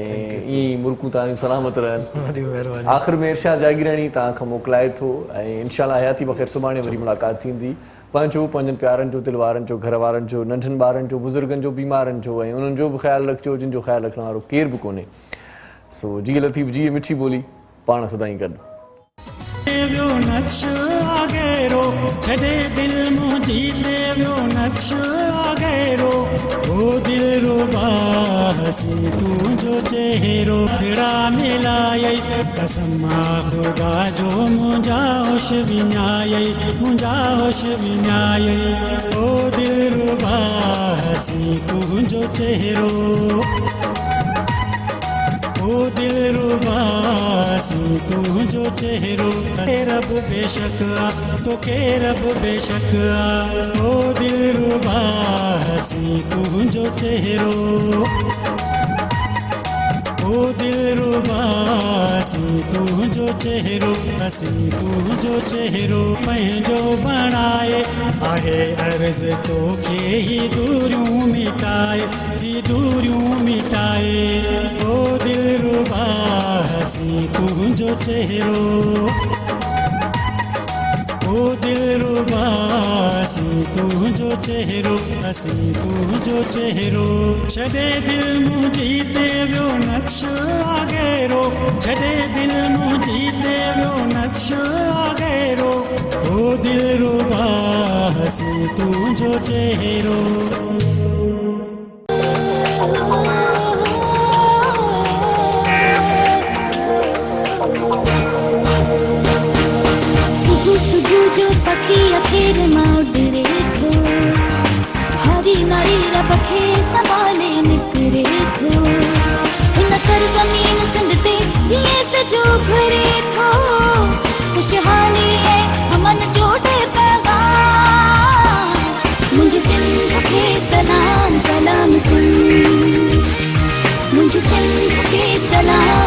ईअं मुल्कूं तव्हां सलामत रहनि. आख़िर में इरशाद जागीरानी तव्हां खां मोकिलाए थो ऐं इंशाअल्लाह हयाती बख़ैर सुभाणे वरी मुलाक़ात थींदी. पंहिंजो, पंहिंजनि प्यारनि जो, दिलि वारनि जो, घर वारनि जो, नंढनि ॿारनि जो, बुज़ुर्गनि जो, बीमारनि जो ऐं उन्हनि जो बि ख़्यालु रखिजो जिन जो ख़्यालु रखण वारो केर बि कोन्हे. सो जी लतीफ़ जी मिठी ॿोली, पाण सदाईं गॾु. वियो नक्श आगेरो छॾे दिलि मुंहिंजी ते वियो नक्श आगेरो. ओ दिलि रुबा हसी तुंहिंजो चहिरो फिड़ा मिलायई कसम ख़ुदा जो मुंहिंजा होश विञायई, मुंहिंजा होश विञायई. ओ दिलि रुबा हसी तुंहिंजो चहिरो, ओ दिलि रुबा हसी तुंहिंजो चहिरो. रब बेशक आ तोखे रब बेशक आ. ओ दिलि रुबा हसी तुंहिंजो चहिरो, ओ दिलि रुबा हसी तुंहिंजो चहिरो. हसी तुंहिंजो चहिरो पंहिंजो बणाए आहे अर्ज़ तोखे ही दूरियूं मिटाए, ही दूरियूं मिटाए. ओ दिलि रुबा हसी तुंहिंजो चहिरो, ओ दिलि रुबा हसी तुंहिंजो चहिरो. हसी तुंहिंजो चहिरो छॾे दिलि मुंहिंजी ते वियो नक्श आगेरो, छॾे दिलि मुंहिंजी ते वियो नक्श आगेरो. ओ दिलि रुबा हसी तुंहिंजो चहिरो. सुबह जो पखी अखेर मां उॾरे थो, हरी नारी रब खे संभाले निकिरे थो. हिन सरज़मीन सिंध ते जीअं सजो घुरे थो, ख़ुशहाली ऐं अमन जो ॾे पैगाम. मुंहिंजे सिंध खे सलाम सलाम सिंध, मुंहिंजे सिंध खे सलाम